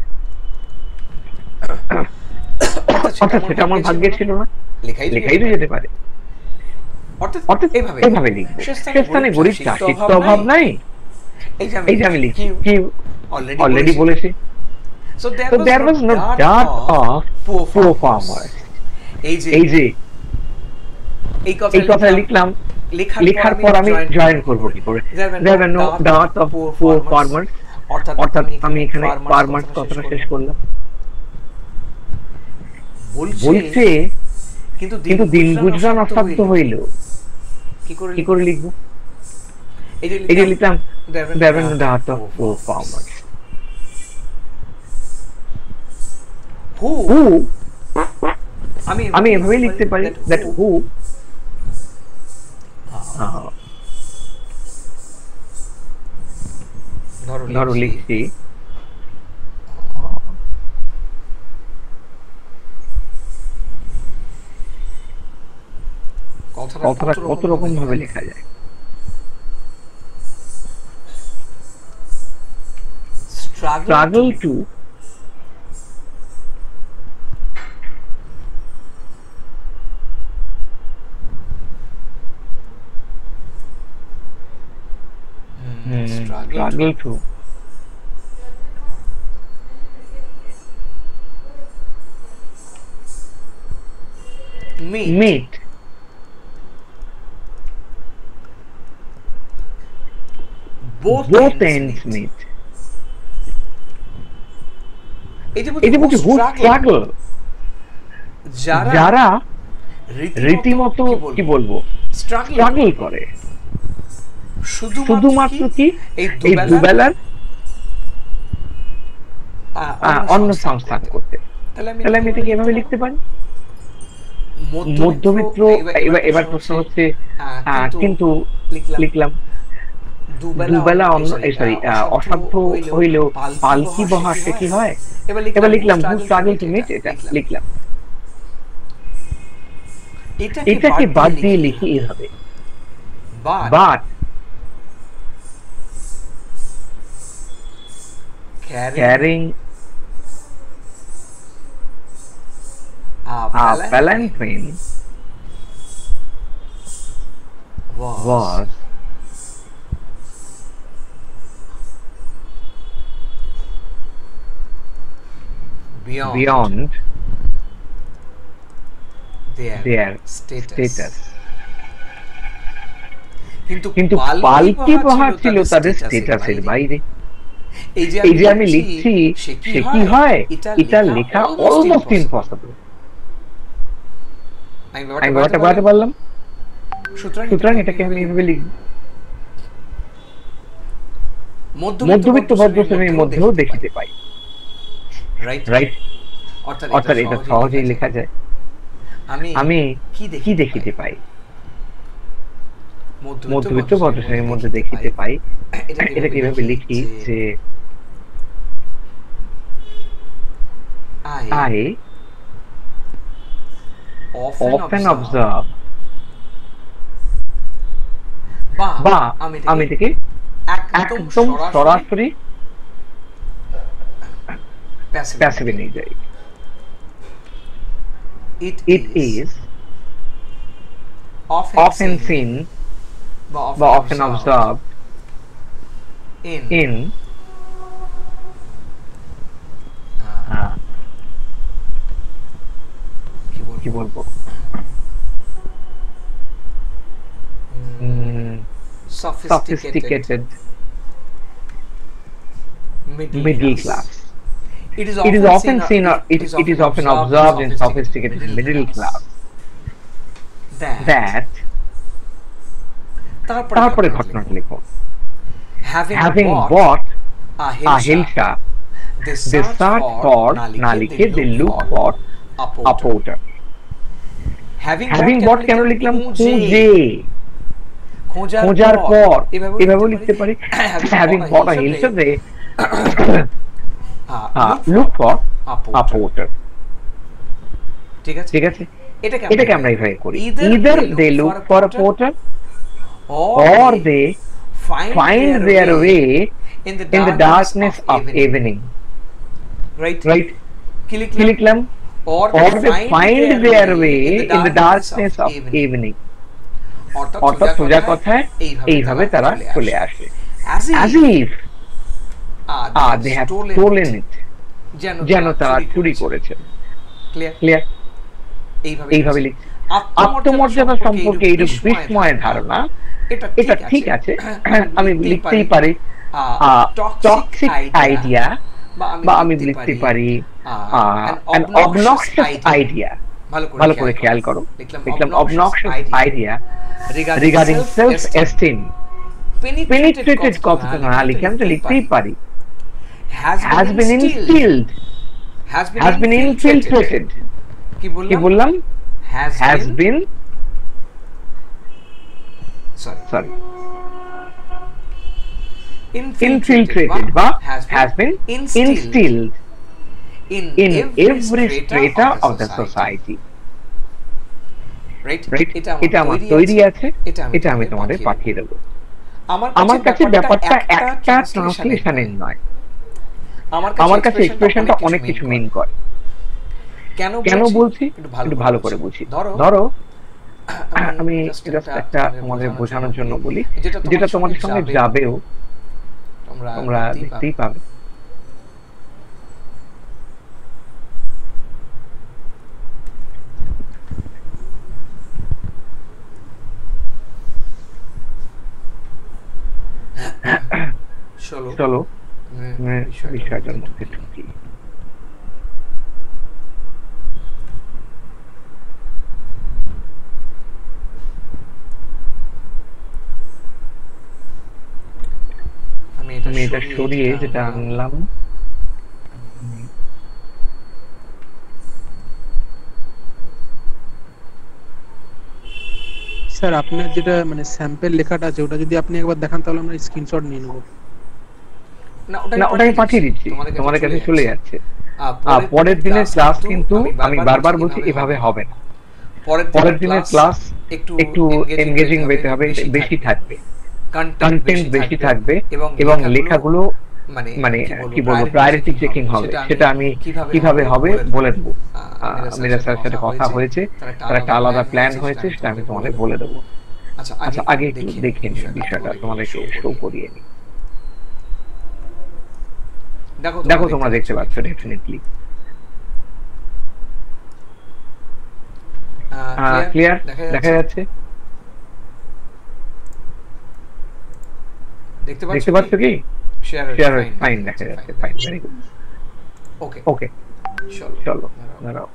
Speaker 3: অর্থাৎ সেটা আমার ভাগ্যে ছিল না, লেখাই তো যেতে পারে। অর্থাৎ এইভাবে লিখবো, সে স্থানে গরিব চাষির তো অভাব নাই। এই যে আমি লিখি কি অলরেডি বলেছি, so there was no doubt of poor farmers. এই কথা লিখলাম, লেখার পর আমি জয়েন করব কি করে, there were no doubt of poor farmers, অর্থাৎ আমি এখানে ফার্মার্স কথাটা শেষ করলাম। বলছে কিন্তু দিন গুজরান অসাধ্য হইল, কি করে লিখবো? এই যে লিখলাম there were no doubt of poor farmers. Who আমি এভাবে লিখতে পারি, that who ধরো লিখছি কথাটা কত রকম ভাবে লেখা যায়। struggle to meet both ends meet. এই যে বলছি who struggle, যারা রীতিমতো কি বলবো স্ট্রাগল করে, শুধুমাত্র কি এই দুবেলার অন্ন সংস্থান করতে। তাহলে আমি এটাকে এভাবে লিখতে পারি, মধ্যবিত্ত। এবার প্রশ্ন হচ্ছে কিন্তু লিখলাম দুবেলা অন্ন, সরি অসাধ্য হইলেও পালকি বহা সে কি হয়। এবার লিখলাম who struggle to meet, এটা লিখলাম। এটাকে বাদ দিয়ে লিখি এভাবে, but carrying a palanquin was beyond their status. কিন্তু পালকি প্রহার ছিল তাদের স্ট্যাটাসের বাইরে। এই যে আমি লিখছি সে কি হয়, এটা লেখা অলমোস্ট ইম্পসিবল। আমি ব্যাপারটা বোঝাতে পারলাম? সুতরাং এটাকে আমি এভাবে লিখব, মধ্যবিত্ত ভদ্র শ্রেণীর মধ্যেও দেখিতে পাই। রাইট? অর্থাৎ এটা সহজেই লেখা যায়। আমি কি দেখিতে পাই? মধ্যবিত্ত ভদ্র শ্রেণীর মধ্যে দেখিতে পাই। এটা কিভাবে লিখি যে I often observe, বা আমি এটাকে একদম সরাসরি প্যাসিভে নিয়ে যাই। It is often seen বা often observed in কি বলবো, sophisticated middle class. It is often seen or it is often observed in sophisticated middle class that তারপরে ঘটনাটা লিখো, having bought a hilsa they search for, না লিখে they look for a porter. Having bought কেন লিখলাম? খোঁজার পর এভাবেও লিখতে পারি। having bought a hilsa they look for a porter. ঠিক আছে, এটাকে আমরা এইভাবে করি, either they look for a porter or they find their way in the darkness of evening. Right? কি লিখলাম? or they find their way in the darkness of evening. অর্থাৎ সোজা কথায় এইভাবে তারা চলে আসে, as if they have stolen it, যেন তারা চুরি করেছে। ক্লিয়ার? এইভাবে লিখছি। আত্মমর্যাদা সম্পর্কে এইরূপ বিস্ময় ধারণা, এটা ঠিক আছে, আমি লিখতেই পারি টক্সিক আইডিয়া, বা আমি লিখতে পারি an obnoxious idea। ভালো করে খেয়াল করো, লিখলাম obnoxious idea regarding self esteem। penetrated কথাটা না লিখলাম তো লিখতেই পারি has been instilled, has been infiltrated। কি বললাম? has been sorry infiltrated বা has been instilled in every strata of the society. Right? এটা আমার তৈরি আছে, এটা আমি তোমাদের পাঠিয়ে দেব। আমার কাছে ব্যাপারটা একটা ট্রান্সলেশনের নয়, আমার কাছে এক্সপ্রেশনটা অনেক কিছু মিন করে। কেন বলছি একটু ভালো করে বুঝি। ধরো আমি জাস্ট একটা তোমাদের বোঝানোর জন্য বলি, যেটা তোমাদের সঙ্গে যাবেও, তোমরা দেখতেই পাবে। চলো বিষয়টার মধ্যে ঢুকি। আমি এটা সরিয়ে যেটা আনলাম,
Speaker 5: স্যার আপনার যেটা মানে স্যাম্পল লেখাটা আছে ওটা যদি আপনি একবার দেখান তাহলে আমরা স্ক্রিনশট নিয়ে নেব।
Speaker 3: না ওটা আমি পাঠিয়ে দিচ্ছি, তোমাদের কাছে চলে যাচ্ছে। পরের দিনের ক্লাস কিন্তু আমি বারবার বলছি এভাবে হবে না। পরের দিনের ক্লাস একটু এনগেজিং হতে হবে, বেশি থাকবে, কন্টেন্ট বেশি থাকবে এবং লেখাগুলো মানে কি বলবো প্রায়োরিটি চেকিং হবে। সেটা আমি কিভাবে হবে বলে দেবো। মিরাজ স্যারের সাথে কথা হয়েছে, তার একটা আলাদা প্ল্যান হয়েছে, সেটা আমি তোমাদের বলে দেবো। আচ্ছা আগে একটু দেখে নিন বিষয়টা, তোমাদেরকে শো করিয়ে নিই। দেখো তোমরা দেখতে পাচ্ছ ডেফিনেটলি ক্লিয়ার দেখা যাচ্ছে? দেখতে পাচ্ছ কি? শেয়ার ফাইন দেখা যাচ্ছে, ফাইন, ভেরি গুড। ওকে চলো দাঁড়াও।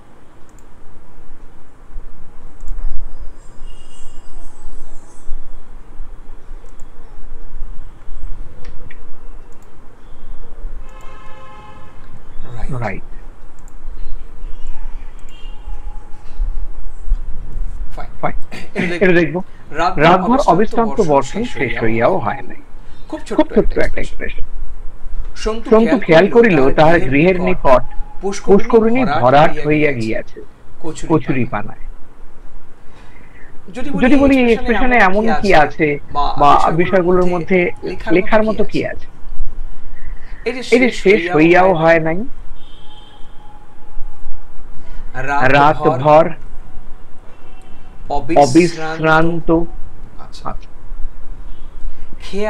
Speaker 3: রাইট, এটা দেখবো। রাতভর অবিশ্রান্ত বর্ষণ শেষ হইয়াও হয় নাই। খুব ছোট্ট একটা এক্সপ্রেশন। সন্তু খেয়াল করিল তাহার গৃহের নিকট পুষ্করিণী ভরাট হইয়া গিয়াছে কচুরি পানায়। যদি বলি এই এক্সপ্রেশনে এমন কি আছে বা বিষয়গুলোর মধ্যে লেখার মতো কি আছে? এই যে শেষ হইয়াও হয় নাই, রাতভর অবিশ্রান্ত,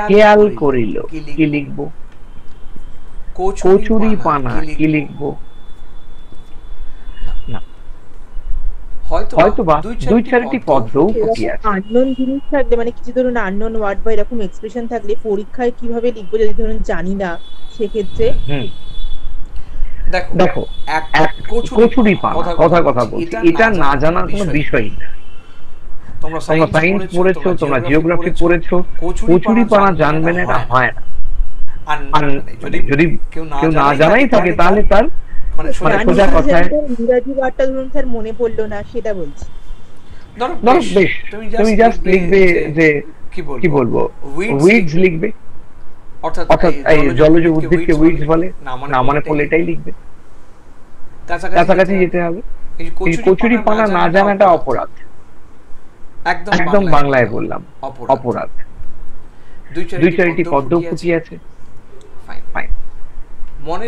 Speaker 3: খেয়াল করিল কি লিখবো? কচুরি পানা কি লিখবো? হয়তোবা দুই চারটি পদ্মও ফুটে আছে।
Speaker 7: আননোন জিনিস থাকলে, মানে কিছু ধরুন আননোন ওয়ার্ড বা এরকম এক্সপ্রেশন থাকলে পরীক্ষায় কিভাবে লিখবো যদি ধরুন জানি না, সেক্ষেত্রে
Speaker 3: দেখো কচুরি পানা, কথা বলছি, এটা না জানার কোনো বিষয় না। তোমরা সায়েন্স পড়েছো, তোমরা জিওগ্রাফি পড়েছো, কচুরি পানা জানবে না এটা হয় না। আর যদি কেউ না জানাই থাকে তাহলে তার মানে সোজা কথায়
Speaker 7: ইংরেজি ওয়ার্ডটা ধরুন স্যার মনে পড়লো না, সেটা বলছি।
Speaker 3: ধরো বেশ, তুমি জাস্ট লিখবে যে কি বলবো, উইডস লিখবে, অর্থাৎ এই জলজ উদ্ভিদকে উইডস বলে, না মানে পড়লে এটাই লিখবে, কাছাকাছি যেতে হবে। এই কচুরি পানা না জানাটা অপরাধ, একদম বাংলায় বললাম অপরাধ। দুই চারটি পদ্ম ফুটিয়াছে,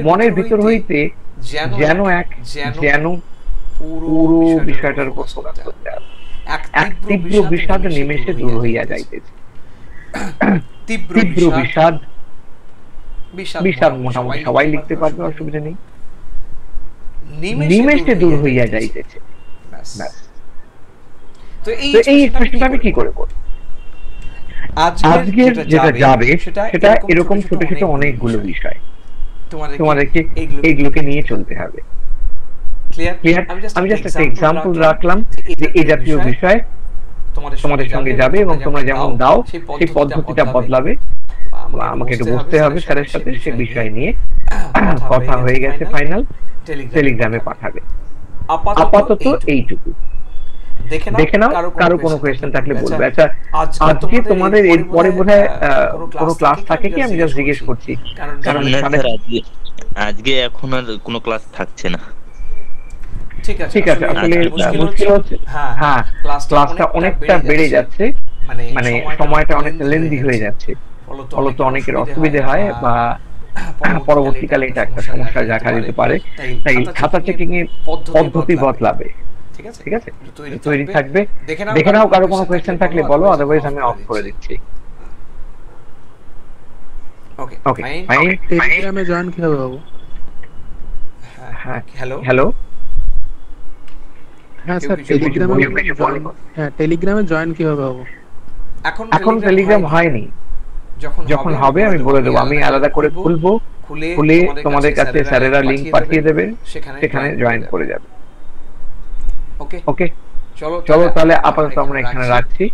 Speaker 3: মনের ভিতর হইতে যেন পুরো বিষয়টার উপর ফোকাস করতে হবে। এক তীব্র বিষাদ নিমেষে দূর হইয়া যাইতেছে। তীব্র বিষাদ মোটামুটি সবাই লিখতে পারবে, অসুবিধা নেই। নিমেষে দূর হইয়া যাইতেছে, তো এই এক্সপ্রেশনটা আমি কি করে করব? আজকে যেটা যাবে সেটা এরকম ছোট ছোট অনেকগুলো বিষয়, তোমাদেরকে এইগুলোকে নিয়ে চলতে হবে। ক্লিয়ার? আমি জাস্ট একটা এক্সাম্পল রাখলাম যে এই জাতীয় বিষয় তোমাদের সঙ্গে যাবে এবং তোমরা যেমন দাও সেই পদ্ধতিটা বদলাবে। আমাকে একটু বসতে হবে স্যারের সাথে, সে বিষয় নিয়ে কথা হয়ে গেছে, ফাইনাল টেলিগ্রামে পাঠাবে। আপাতত এইটুকু দেখে নাও, কারো কোনো কোয়েশ্চেন থাকলে বলবে। আচ্ছা, আজকে তোমাদের এর পরে বোধহয় কোনো ক্লাস থাকে কি? আমি জাস্ট জিজ্ঞেস করছি, কারণ
Speaker 11: আজকে এখন আর কোনো ক্লাস থাকছে না।
Speaker 3: ঠিক আছে, আসলে মুশকিল হচ্ছে, হ্যাঁ ক্লাসটা অনেকটা বেড়ে যাচ্ছে, মানে সময়টা অনেকটা লেন্দি হয়ে যাচ্ছে, ফলত অনেকের অসুবিধা হয় বা পরবর্তীকালে এটা একটা সমস্যা দেখা দিতে পারে। তাই খাতা চেকিং এর পদ্ধতি বদলাবে, ঠিক আছে? তৈরি থাকবে, দেখে নাও, কারো কোনো কোয়েশ্চেন থাকলে বলো, আদারওয়াইজ আমি অফ করে দিচ্ছি। Okay fine.
Speaker 5: টেলিগ্রামে জয়েন কিভাবে হবো?
Speaker 3: হ্যাঁ, হ্যালো,
Speaker 5: হ্যাঁ স্যার, টেলিগ্রামে জয়েন কিভাবে হবো?
Speaker 3: এখন টেলিগ্রাম হয়নি, যখন হবে আমি বলে দেবো। আমি আলাদা করে খুলে তোমাদের কাছে স্যারেরা লিংক পাঠিয়ে দেবে, সেখানে জয়েন করে যাবে। ওকে চলো তাহলে আপাতত আমরা এখানে রাখছি,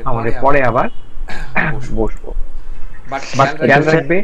Speaker 3: আমাদের পরে আবার বসবো। বাট খেয়াল রাখবে